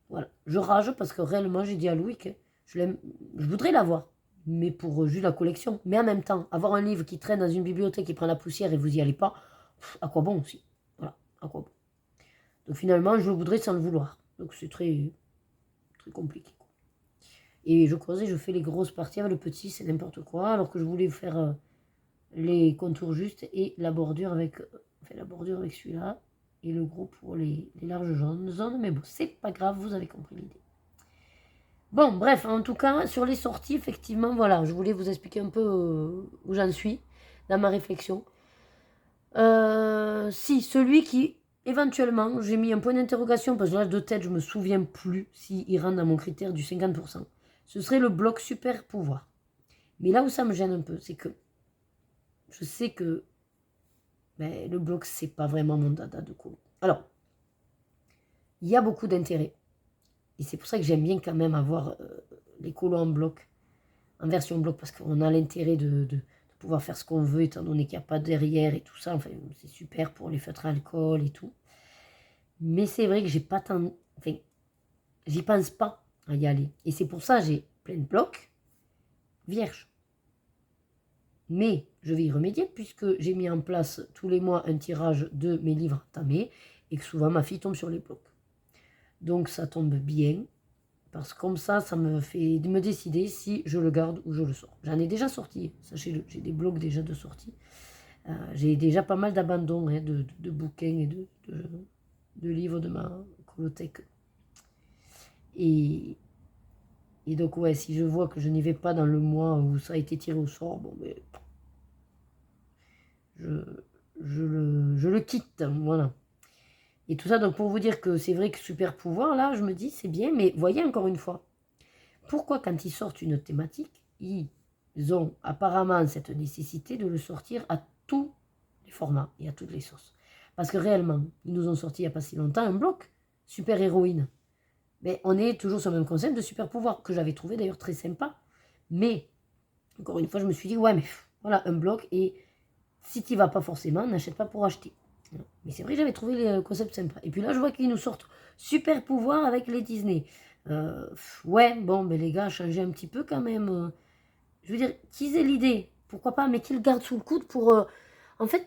voilà, je rage parce que réellement, j'ai dit à Louis que je voudrais l'avoir, mais pour juste la collection. Mais en même temps, avoir un livre qui traîne dans une bibliothèque, qui prend la poussière et vous y allez pas, à quoi bon aussi? Voilà, à quoi bon? Donc finalement, je le voudrais sans le vouloir. Donc c'est très, très compliqué. Et je creuse et je fais les grosses parties avec le petit, c'est n'importe quoi, alors que je voulais faire les contours justes et la bordure avec, la bordure avec celui-là, et le gros pour les larges zones, mais bon, c'est pas grave, vous avez compris l'idée. Bon, bref, en tout cas, sur les sorties, effectivement, voilà, je voulais vous expliquer un peu où j'en suis dans ma réflexion. Si, celui qui, éventuellement, j'ai mis un point d'interrogation, parce que là, de tête, je me souviens plus s'il rentre dans mon critère du 50%, ce serait le bloc super pouvoir. Mais là où ça me gêne un peu, c'est que je sais que ben, le bloc, c'est pas vraiment mon dada de cours. Alors, il y a beaucoup d'intérêt. Et c'est pour ça que j'aime bien quand même avoir les colos en bloc, en version bloc, parce qu'on a l'intérêt de pouvoir faire ce qu'on veut, étant donné qu'il n'y a pas de derrière et tout ça. Enfin, c'est super pour les feutres à alcool et tout. Mais c'est vrai que j'ai pas tant... Enfin, j'y pense pas à y aller. Et c'est pour ça que j'ai plein de blocs vierges. Mais je vais y remédier puisque j'ai mis en place tous les mois un tirage de mes livres tamés et que souvent ma fille tombe sur les blocs. Donc ça tombe bien, parce que comme ça me fait me décider si je le garde ou je le sors. J'en ai déjà sorti, sachez-le, j'ai des blocs déjà de sortie. J'ai déjà pas mal d'abandon hein, de bouquins et de livres de ma colothèque. Et donc ouais, si je vois que je n'y vais pas dans le mois où ça a été tiré au sort, bon ben je le quitte, voilà. Et tout ça, donc pour vous dire que c'est vrai que super pouvoir, là, je me dis, c'est bien, mais voyez encore une fois, pourquoi quand ils sortent une thématique, ils ont apparemment cette nécessité de le sortir à tous les formats et à toutes les sauces. Parce que réellement, ils nous ont sorti il n'y a pas si longtemps un bloc, super héroïne. Mais on est toujours sur le même concept de super pouvoir, que j'avais trouvé d'ailleurs très sympa. Mais, encore une fois, je me suis dit, ouais, mais voilà, un bloc, et si tu n'y vas pas forcément, n'achète pas pour acheter. Mais c'est vrai que j'avais trouvé le concept sympa. Et puis là, je vois qu'ils nous sortent super pouvoir avec les Disney. Ouais, bon, mais les gars, changez un petit peu quand même. Je veux dire, qu'ils aient l'idée, pourquoi pas, mais qu'ils le gardent sous le coude pour... En fait,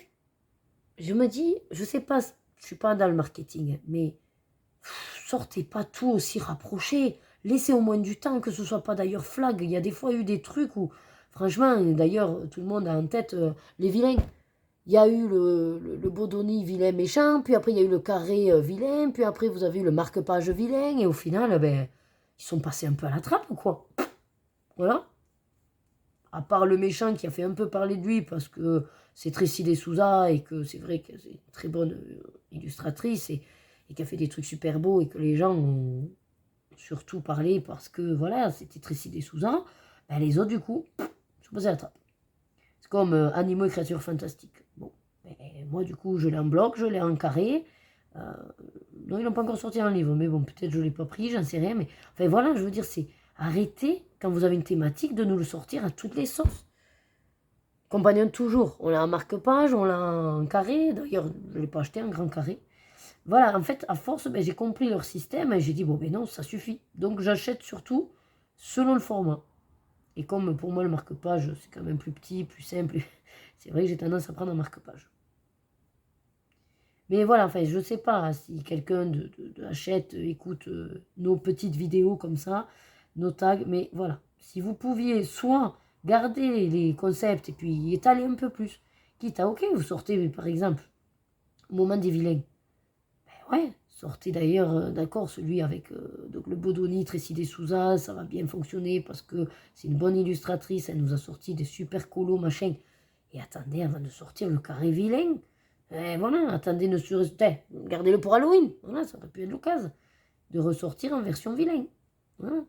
je me dis, je sais pas, je suis pas dans le marketing, mais sortez pas tout aussi rapproché. Laissez au moins du temps, que ce soit pas d'ailleurs flag. Il y a des fois eu des trucs où, franchement, d'ailleurs, tout le monde a en tête les vilains. Il y a eu le Bodoni vilain méchant, puis après il y a eu le carré vilain, puis après vous avez eu le marque-page vilain, et au final, ben, ils sont passés un peu à la trappe, quoi. Voilà. À part le méchant qui a fait un peu parler de lui, parce que c'est Tracy de Souza, et que c'est vrai que c'est une très bonne illustratrice, et qui a fait des trucs super beaux, et que les gens ont surtout parlé parce que, voilà, c'était Tracy de Souza, ben, les autres, du coup, sont passés à la trappe. C'est comme Animaux et créatures fantastiques. Bon. Et moi, du coup, je l'ai en bloc, je l'ai en carré. Euh, non, ils n'ont pas encore sorti un livre, mais bon, peut-être je ne l'ai pas pris, j'en sais rien. Mais enfin, voilà, je veux dire, c'est arrêtez, quand vous avez une thématique, de nous le sortir à toutes les sauces. Compagnon toujours, on l'a en marque-page, on l'a en carré. D'ailleurs, je ne l'ai pas acheté en grand carré. Voilà, en fait, à force, ben, j'ai compris leur système et j'ai dit, bon, ben non, ça suffit. Donc, j'achète surtout selon le format. Et comme pour moi, le marque-page, c'est quand même plus petit, plus simple, c'est vrai que j'ai tendance à prendre un marque-page. Mais voilà, enfin, je ne sais pas si quelqu'un achète, écoute nos petites vidéos comme ça, nos tags, mais voilà. Si vous pouviez soit garder les concepts et puis y étaler un peu plus, quitte à, ok, vous sortez par exemple, au moment des vilains. Ben ouais, sortez d'ailleurs, d'accord, celui avec donc le Bodoni, Tracy de Souza, ça va bien fonctionner parce que c'est une bonne illustratrice, elle nous a sorti des super colos, machin. Et attendez, avant de sortir le carré vilain, voilà, attendez, ne gardez-le pour Halloween. Voilà, ça aurait pu être l'occasion de ressortir en version vilain. Voilà.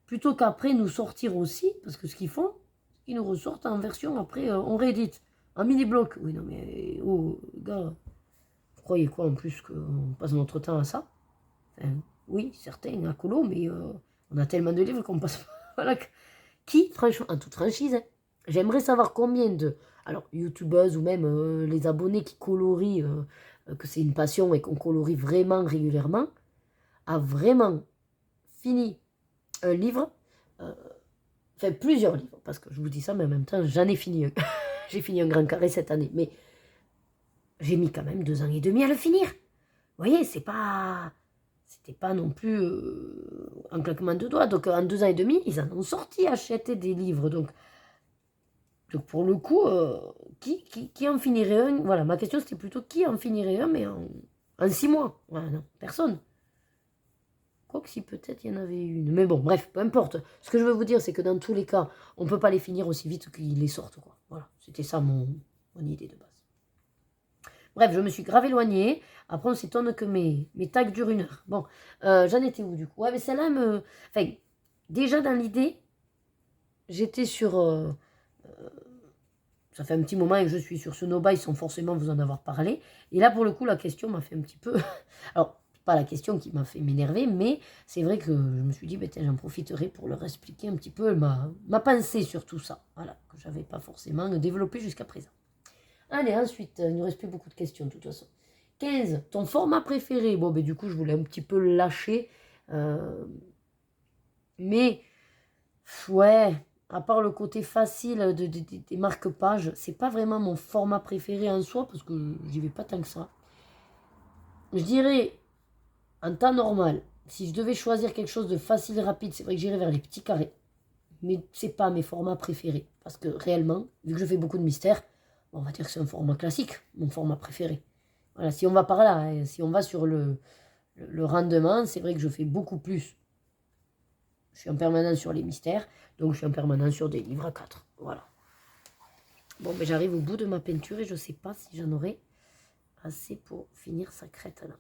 Plutôt qu'après nous sortir aussi, parce que ce qu'ils font, ils nous ressortent en version, après, on réédite. En mini-bloc. Oui, non, mais, oh, gars, vous croyez quoi en plus qu'on passe notre temps à ça? Enfin, oui, certains à colo, mais on a tellement de livres qu'on passe. Voilà. Qui, franchement, en toute franchise, hein, j'aimerais savoir combien de, alors, youtubeuses ou même les abonnés qui colorient, que c'est une passion et qu'on colorie vraiment régulièrement, a vraiment fini un livre, enfin plusieurs livres, parce que je vous dis ça, mais en même temps, j'en ai fini un. J'ai fini un grand carré cette année, mais j'ai mis quand même 2 ans et demi à le finir. Vous voyez, c'était pas non plus un claquement de doigts. Donc en 2 ans et demi, ils en ont sorti acheter des livres. Donc pour le coup, qui en finirait un? Voilà, ma question c'était plutôt qui en finirait un, mais en 6 mois. Voilà, non, personne. Quoique si peut-être il y en avait une. Mais bon, bref, peu importe. Ce que je veux vous dire, c'est que dans tous les cas, on ne peut pas les finir aussi vite qu'ils les sortent, quoi. Voilà, c'était ça mon idée de base. Bref, je me suis grave éloignée. Après, on s'étonne que mes tags durent 1 heure. Bon, j'en étais où du coup? Ouais, mais celle-là me... Enfin, déjà dans l'idée, j'étais sur... ça fait un petit moment que je suis sur ce Nobuy sans forcément vous en avoir parlé. Et là, pour le coup, la question m'a fait un petit peu... Alors, pas la question qui m'a fait m'énerver, mais c'est vrai que je me suis dit, ben, j'en profiterai pour leur expliquer un petit peu ma pensée sur tout ça. Voilà, que je n'avais pas forcément développé jusqu'à présent. Allez, ensuite, il ne nous reste plus beaucoup de questions de toute façon. 15, ton format préféré. Bon, ben du coup, je voulais un petit peu le lâcher. Mais, ouais, à part le côté facile des marque-pages, c'est pas vraiment mon format préféré en soi, parce que j'y vais pas tant que ça. Je dirais, en temps normal, si je devais choisir quelque chose de facile et rapide, c'est vrai que j'irais vers les petits carrés. Mais c'est pas mes formats préférés. Parce que réellement, vu que je fais beaucoup de mystères, on va dire que c'est un format classique, mon format préféré. Voilà, si on va par là, hein, si on va sur le rendement, c'est vrai que je fais beaucoup plus. Je suis en permanence sur les mystères, donc je suis en permanence sur des livres à 4. Voilà. Bon, mais j'arrive au bout de ma peinture et je ne sais pas si j'en aurai assez pour finir sa crête là.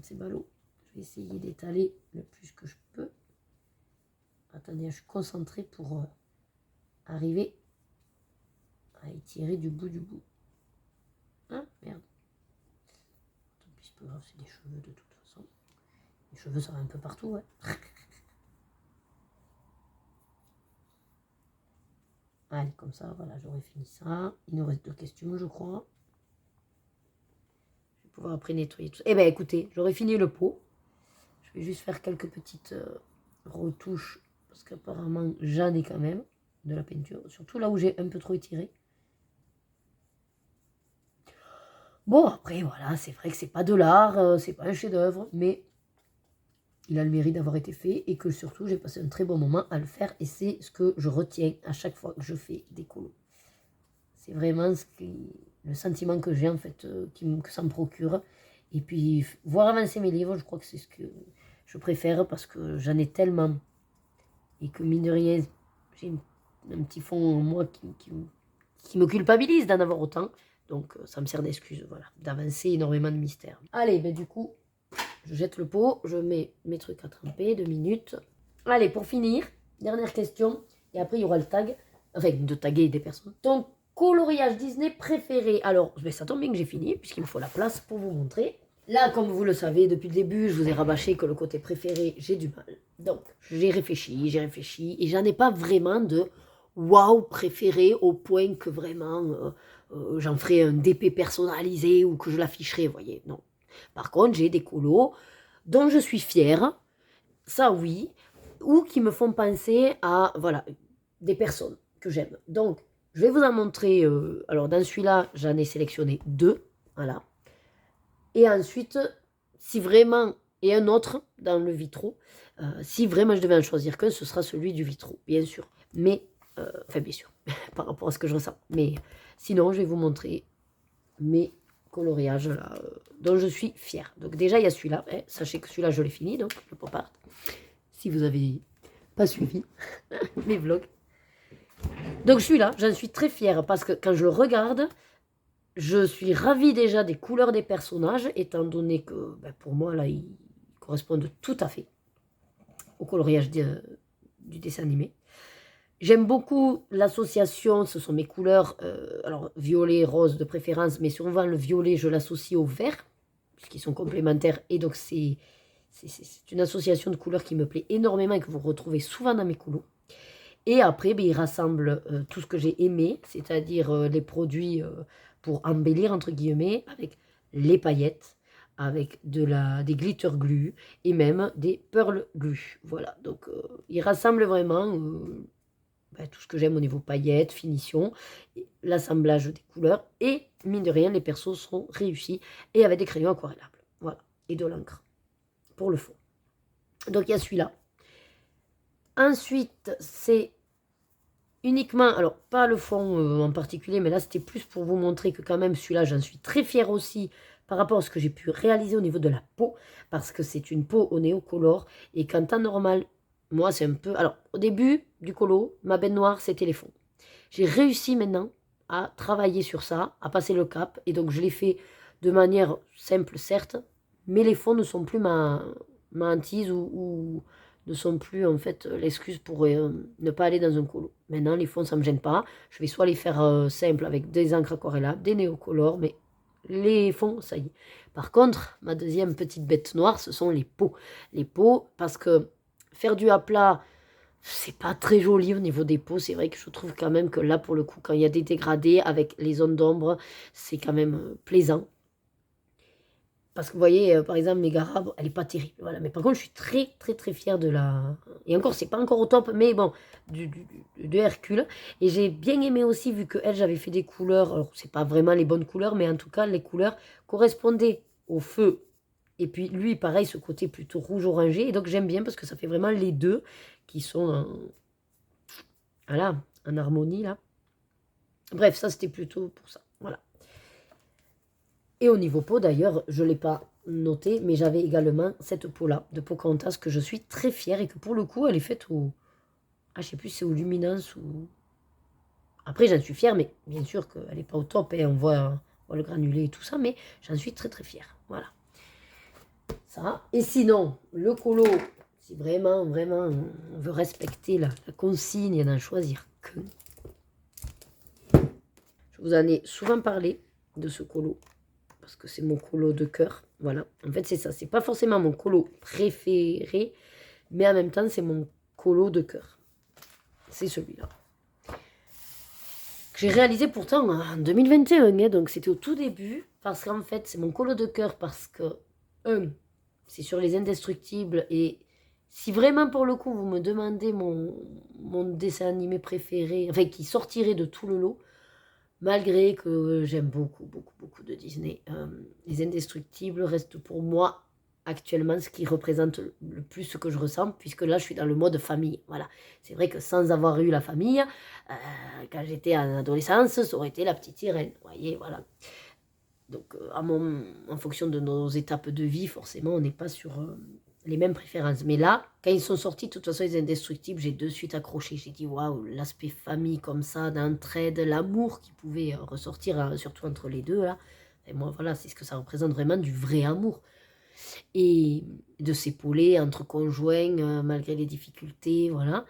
C'est ballot. Je vais essayer d'étaler le plus que je peux. Attendez, je suis concentrée pour arriver à étirer du bout du bout. Ah, merde. Tant pis, c'est pas grave, c'est des cheveux de toute façon. Les cheveux, ça va un peu partout, ouais. Allez, comme ça, voilà, j'aurais fini ça. Il nous reste 2 questions, je crois. Je vais pouvoir après nettoyer tout ça. Eh bien, écoutez, j'aurais fini le pot. Je vais juste faire quelques petites retouches, parce qu'apparemment, j'en ai quand même de la peinture. Surtout là où j'ai un peu trop étiré. Bon, après, voilà, c'est vrai que c'est pas de l'art, c'est pas un chef-d'œuvre, mais il a le mérite d'avoir été fait et que surtout, j'ai passé un très bon moment à le faire et c'est ce que je retiens à chaque fois que je fais des colos. C'est vraiment le sentiment que j'ai, en fait, que ça me procure. Et puis, voir avancer mes livres, je crois que c'est ce que je préfère parce que j'en ai tellement et que, mine de rien, j'ai un petit fond en moi qui me culpabilise d'en avoir autant. Donc, ça me sert d'excuse, voilà, d'avancer énormément de mystères. Allez, ben du coup, je jette le pot, je mets mes trucs à tremper, 2 minutes. Allez, pour finir, dernière question, et après il y aura le tag, enfin, de taguer des personnes. Ton coloriage Disney préféré. Alors, ben, ça tombe bien que j'ai fini, puisqu'il me faut la place pour vous montrer. Là, comme vous le savez, depuis le début, je vous ai rabâché que le côté préféré, j'ai du mal. Donc, j'ai réfléchi, et j'en ai pas vraiment de waouh préféré au point que vraiment j'en ferai un DP personnalisé ou que je l'afficherai, vous voyez, non. Par contre, j'ai des colos dont je suis fière, ça oui, ou qui me font penser à, voilà, des personnes que j'aime. Donc, je vais vous en montrer, alors dans celui-là, j'en ai sélectionné 2, voilà. Et ensuite, si vraiment, et un autre dans le vitro, si vraiment je devais en choisir qu'un, ce sera celui du vitro, bien sûr. Mais, enfin bien sûr, par rapport à ce que je ressens. Mais sinon, je vais vous montrer mes coloriages là, dont je suis fière. Donc déjà, il y a celui-là. Sachez que celui-là, je l'ai fini, donc le pop art. Si vous n'avez pas suivi mes vlogs. Donc celui-là, j'en suis très fière parce que quand je le regarde, je suis ravie déjà des couleurs des personnages, étant donné que ben, pour moi, là, ils correspondent tout à fait au coloriage du dessin animé. J'aime beaucoup l'association, ce sont mes couleurs, alors violet, rose de préférence, mais souvent le violet, je l'associe au vert, puisqu'ils sont complémentaires, et donc c'est une association de couleurs qui me plaît énormément et que vous retrouvez souvent dans mes colos. Et après, ben, ils rassemblent tout ce que j'ai aimé, c'est-à-dire les produits pour embellir, entre guillemets, avec les paillettes, avec des glitter glue et même des pearl glue. Voilà, donc ils rassemblent vraiment ben, tout ce que j'aime au niveau paillettes, finition, l'assemblage des couleurs et, mine de rien, les persos seront réussis et avec des crayons aquarellables. Voilà, et de l'encre pour le fond. Donc il y a celui-là. Ensuite, c'est uniquement, alors pas le fond en particulier, mais là c'était plus pour vous montrer que quand même celui-là, j'en suis très fière aussi par rapport à ce que j'ai pu réaliser au niveau de la peau, parce que c'est une peau au néocolore, et qu'en temps normal, moi c'est un peu... Alors au début du colo, ma bête noire c'était les fonds. J'ai réussi maintenant à travailler sur ça, à passer le cap, et donc je l'ai fait de manière simple certes, mais les fonds ne sont plus ma hantise ou ne sont plus en fait l'excuse pour ne pas aller dans un colo. Maintenant, les fonds, ça ne me gêne pas. Je vais soit les faire simples avec des encres aquarellables, des néocolores, mais les fonds, ça y est. Par contre, ma deuxième petite bête noire, ce sont les peaux. Les peaux, parce que faire du aplat, c'est pas très joli au niveau des peaux. C'est vrai que je trouve quand même que là, pour le coup, quand il y a des dégradés avec les zones d'ombre, c'est quand même plaisant. Parce que vous voyez, par exemple, Megara, bon, elle n'est pas terrible. Voilà. Mais par contre, je suis très, très, très fière de la... Et encore, c'est pas encore au top, mais bon, de Hercule. Et j'ai bien aimé aussi, vu que elle, j'avais fait des couleurs. Alors, c'est pas vraiment les bonnes couleurs, mais en tout cas, les couleurs correspondaient au feu. Et puis, lui, pareil, ce côté plutôt rouge-orangé. Et donc, j'aime bien parce que ça fait vraiment les deux qui sont voilà, en harmonie, là. Bref, ça, c'était plutôt pour ça. Voilà. Et au niveau peau, d'ailleurs, je ne l'ai pas noté, mais j'avais également cette peau-là de Pocahontas que je suis très fière et que pour le coup, elle est faite au... Ah, je sais plus, c'est au Luminance ou... Après, j'en suis fière, mais bien sûr qu'elle n'est pas au top. Et on voit poils granulés et tout ça, mais j'en suis très très fière. Voilà. Ça. Et sinon, le colo, si vraiment, vraiment, on veut respecter la consigne et n'en choisir qu'un. Je vous en ai souvent parlé de ce colo, parce que c'est mon colo de cœur. Voilà, en fait c'est ça, c'est pas forcément mon colo préféré, mais en même temps c'est mon colo de cœur. C'est celui-là. J'ai réalisé pourtant en 2021, hein, donc c'était au tout début, parce qu'en fait c'est mon colo de cœur, parce que, c'est sur les indestructibles, et si vraiment pour le coup vous me demandez mon dessin animé préféré, enfin qui sortirait de tout le lot, malgré que j'aime beaucoup, beaucoup, beaucoup de Disney, les indestructibles restent pour moi actuellement ce qui représente le plus ce que je ressens, puisque là je suis dans le mode famille. Voilà, c'est vrai que sans avoir eu la famille, quand j'étais en adolescence, ça aurait été la petite sirène. Vous voyez, voilà. Donc en fonction de nos étapes de vie, forcément, on n'est pas sur les mêmes préférences. Mais là, quand ils sont sortis, de toute façon, les indestructibles, j'ai de suite accroché. J'ai dit, waouh, l'aspect famille comme ça, d'entraide, l'amour qui pouvait ressortir, surtout entre les deux, là. Et moi, voilà, c'est ce que ça représente vraiment, du vrai amour. Et de s'épauler entre conjoints, malgré les difficultés, voilà.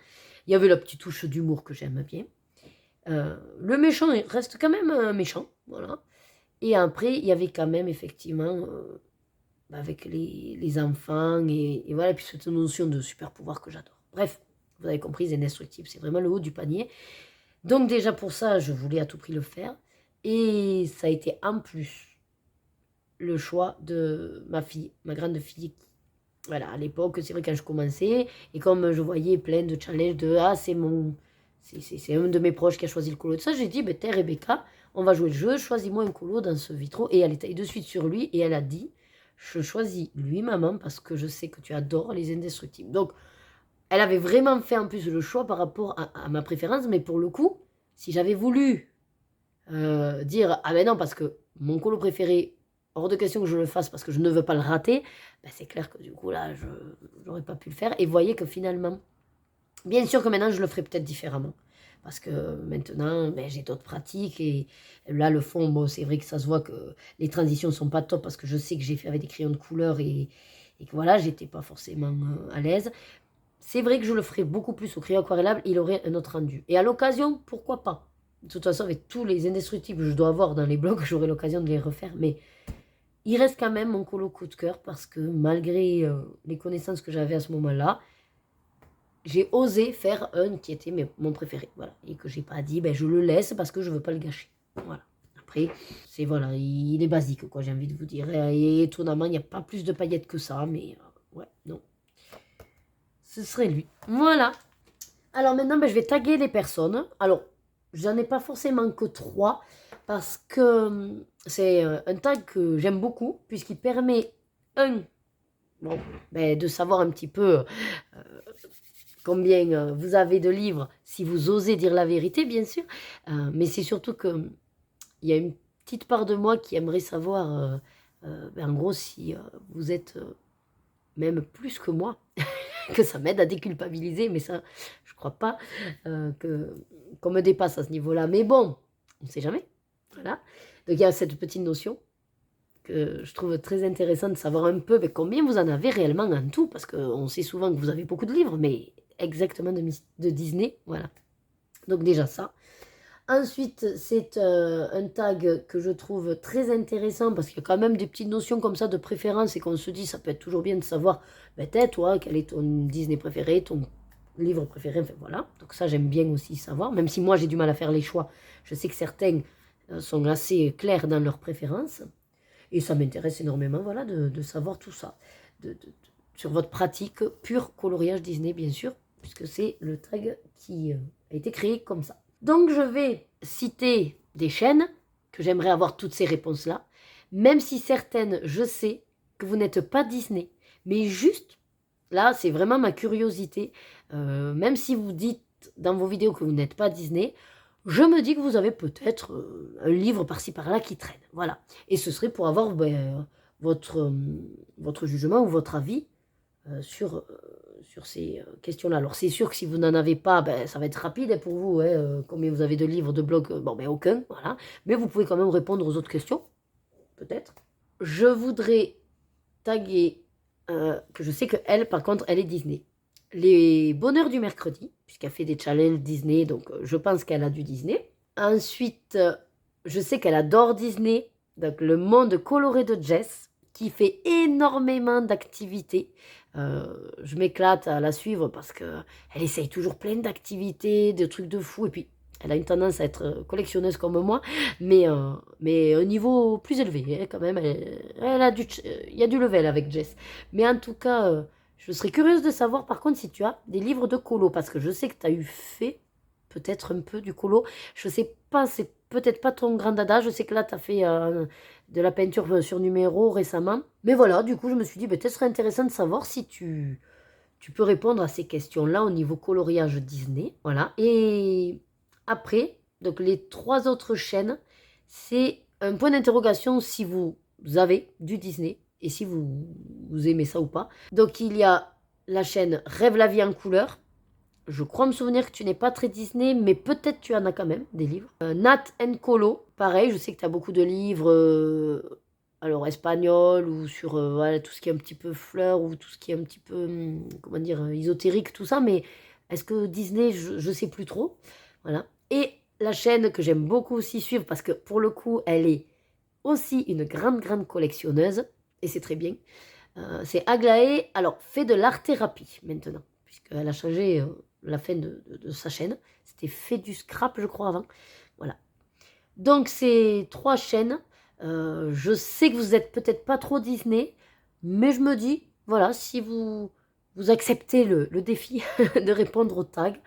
Il y avait la petite touche d'humour que j'aime bien. Le méchant il reste quand même méchant, voilà. Et après, il y avait quand même, effectivement, avec les enfants, et voilà, et puis cette notion de super pouvoir que j'adore. Bref, vous avez compris, c'est indestructible, c'est vraiment le haut du panier. Donc déjà pour ça, je voulais à tout prix le faire. Et ça a été en plus le choix de ma fille, ma grande fille. Voilà, à l'époque, c'est vrai quand je commençais, et comme je voyais plein de challenges de « Ah, c'est un de mes proches qui a choisi le colo de ça », j'ai dit « Tiens, Rebecca, on va jouer le jeu, choisis-moi un colo dans ce vitro. » Et elle est de suite sur lui, et elle a dit « Je choisis lui, maman, parce que je sais que tu adores les indestructibles. » Donc, elle avait vraiment fait en plus le choix par rapport à ma préférence, mais pour le coup, si j'avais voulu dire « Ah ben non, parce que mon colo préféré, hors de question que je le fasse parce que je ne veux pas le rater », ben c'est clair que du coup là, je n'aurais pas pu le faire. Et voyez que finalement, bien sûr que maintenant je le ferai peut-être différemment. Parce que maintenant, ben, j'ai d'autres pratiques. Et là, le fond, bon, c'est vrai que ça se voit que les transitions ne sont pas top parce que je sais que j'ai fait avec des crayons de couleur et que voilà, j'étais pas forcément à l'aise. C'est vrai que je le ferai beaucoup plus au crayon aquarellable, il aurait un autre rendu. Et à l'occasion, pourquoi pas? De toute façon, avec tous les indestructibles que je dois avoir dans les blocs, j'aurai l'occasion de les refaire. Mais il reste quand même mon colo coup de cœur parce que malgré les connaissances que j'avais à ce moment-là, j'ai osé faire un qui était mon préféré. Voilà. Et que j'ai pas dit, ben, je le laisse parce que je veux pas le gâcher. Voilà. Après, c'est voilà, il est basique, quoi, j'ai envie de vous dire. Et étonnamment, il n'y a pas plus de paillettes que ça, mais ouais, non. Ce serait lui. Voilà. Alors maintenant, ben, je vais taguer des personnes. Alors, j'en ai pas forcément que 3 parce que c'est un tag que j'aime beaucoup puisqu'il permet, bon, ben, de savoir un petit peu combien vous avez de livres si vous osez dire la vérité, bien sûr. Mais c'est surtout que il y a une petite part de moi qui aimerait savoir, ben, en gros, si vous êtes même plus que moi, que ça m'aide à déculpabiliser, mais ça, je crois pas qu'on me dépasse à ce niveau-là. Mais bon, on ne sait jamais. Voilà. Donc il y a cette petite notion que je trouve très intéressante de savoir un peu combien vous en avez réellement en tout, parce qu'on sait souvent que vous avez beaucoup de livres, mais exactement de Disney, voilà. Donc déjà ça. Ensuite, c'est un tag que je trouve très intéressant parce qu'il y a quand même des petites notions comme ça de préférence et qu'on se dit, ça peut être toujours bien de savoir, ben, toi, quel est ton Disney préféré, ton livre préféré, enfin voilà. Donc ça, j'aime bien aussi savoir, même si moi, j'ai du mal à faire les choix. Je sais que certains sont assez clairs dans leurs préférences et ça m'intéresse énormément, voilà, de savoir tout ça. Sur votre pratique, pur coloriage Disney, bien sûr, puisque c'est le tag qui a été créé comme ça. Donc je vais citer des chaînes que j'aimerais avoir toutes ces réponses-là, même si certaines, je sais que vous n'êtes pas Disney, mais juste, là c'est vraiment ma curiosité, même si vous dites dans vos vidéos que vous n'êtes pas Disney, je me dis que vous avez peut-être un livre par-ci par-là qui traîne, voilà. Et ce serait pour avoir votre jugement ou votre avis sur ces questions-là. Alors, c'est sûr que si vous n'en avez pas, ben, ça va être rapide pour vous. Hein, combien vous avez de livres, de blogs? Bon, ben aucun, voilà. Mais vous pouvez quand même répondre aux autres questions. peut-être. Je voudrais taguer, que je sais qu'elle, par contre, elle est Disney. Les bonheurs du mercredi, puisqu'elle fait des challenges Disney, donc je pense qu'elle a du Disney. Ensuite, je sais qu'elle adore Disney, donc le monde coloré de Jess, qui fait énormément d'activités. Je m'éclate à la suivre parce qu'elle essaye toujours plein d'activités, de trucs de fou, et puis elle a une tendance à être collectionneuse comme moi, mais au niveau plus élevé, hein, quand même. Elle a il y a du level avec Jess. Mais en tout cas, je serais curieuse de savoir par contre si tu as des livres de colo, parce que je sais que tu as eu fait peut-être un peu du colo. Je sais pas, c'est peut-être pas ton grand dada. Je sais que là, tu as fait de la peinture sur numéro récemment. Mais voilà, du coup, je me suis dit, peut-être ce serait intéressant de savoir si tu peux répondre à ces questions-là au niveau coloriage Disney. Voilà. Et après, donc les 3 autres chaînes, c'est un point d'interrogation si vous avez du Disney et si vous aimez ça ou pas. Donc il y a la chaîne Rêve la vie en couleur. Je crois me souvenir que tu n'es pas très Disney, mais peut-être tu en as quand même des livres. Nat and Colo, pareil, je sais que tu as beaucoup de livres alors espagnol ou sur voilà, tout ce qui est un petit peu fleurs ou tout ce qui est un petit peu, comment dire, ésotérique, tout ça, mais est-ce que Disney, je ne sais plus trop. Voilà. Et la chaîne que j'aime beaucoup aussi suivre, parce que pour le coup, elle est aussi une grande, grande collectionneuse, et c'est très bien. C'est Aglaé, alors fait de l'art-thérapie maintenant, puisqu'elle a changé la fin de sa chaîne. C'était fait du scrap, je crois, avant. Voilà. Donc, ces 3 chaînes. Je sais que vous n'êtes peut-être pas trop Disney, mais je me dis, voilà, si vous acceptez le défi de répondre au tag,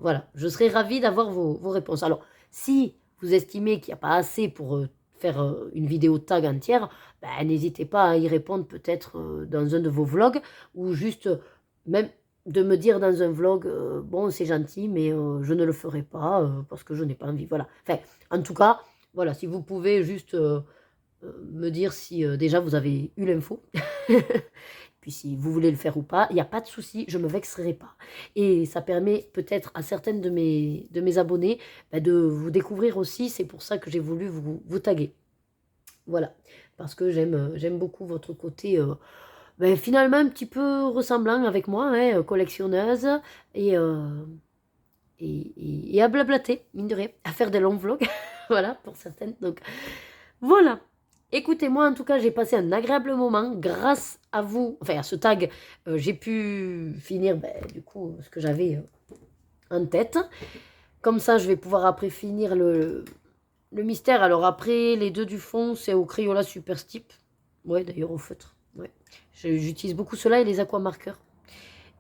voilà, je serais ravie d'avoir vos réponses. Alors, si vous estimez qu'il n'y a pas assez pour faire une vidéo tag entière, ben, n'hésitez pas à y répondre peut-être dans un de vos vlogs, ou juste même de me dire dans un vlog, bon, c'est gentil, mais je ne le ferai pas parce que je n'ai pas envie. Voilà. Enfin, en tout cas, voilà, si vous pouvez juste me dire si déjà vous avez eu l'info, puis si vous voulez le faire ou pas, il n'y a pas de souci, je ne me vexerai pas. Et ça permet peut-être à certaines de mes abonnés de vous découvrir aussi, c'est pour ça que j'ai voulu vous taguer. Voilà, parce que j'aime beaucoup votre côté finalement un petit peu ressemblant avec moi, hein, collectionneuse, et, et à blablater, mine de rien, à faire des longs vlogs, voilà, pour certaines. Donc, voilà. Écoutez, moi, en tout cas, j'ai passé un agréable moment. Grâce à vous, enfin, à ce tag, j'ai pu finir, du coup, ce que j'avais en tête. Comme ça, je vais pouvoir après finir le mystère. Alors après, les 2 du fond, c'est au Crayola Super Stick. Ouais, d'ailleurs, au feutre. Ouais. J'utilise beaucoup cela et les aquamarqueurs.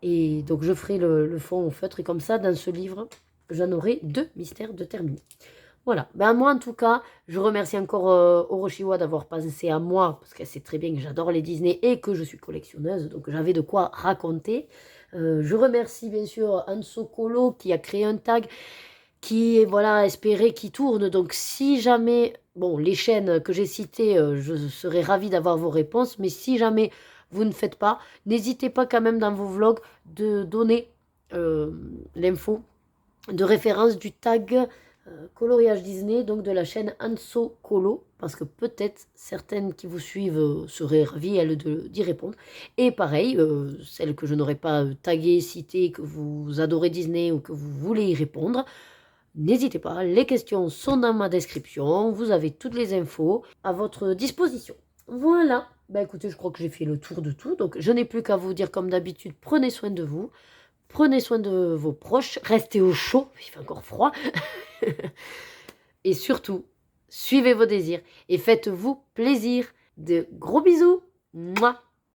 Et donc, je ferai le fond au feutre. Et comme ça, dans ce livre, j'en aurai 2 mystères de terminés. Voilà. Ben, moi, en tout cas, je remercie encore Oroshiwa d'avoir pensé à moi, parce qu'elle sait très bien que j'adore les Disney et que je suis collectionneuse, donc j'avais de quoi raconter. Je remercie bien sûr Anso Kolo qui a créé un tag qui est, voilà, espéré, qui tourne. Donc, si jamais, bon, les chaînes que j'ai citées, je serais ravie d'avoir vos réponses, mais si jamais vous ne faites pas, n'hésitez pas quand même dans vos vlogs de donner l'info de référence du tag coloriage Disney, donc de la chaîne Anso Colo, parce que peut-être certaines qui vous suivent seraient ravies, elles, d'y répondre. Et pareil, celles que je n'aurais pas taguées, citées, que vous adorez Disney ou que vous voulez y répondre, n'hésitez pas, les questions sont dans ma description, vous avez toutes les infos à votre disposition. Voilà, écoutez, je crois que j'ai fait le tour de tout, donc je n'ai plus qu'à vous dire comme d'habitude, prenez soin de vous, prenez soin de vos proches, restez au chaud, il fait encore froid. Et surtout, suivez vos désirs et faites-vous plaisir. De gros bisous. Mouah.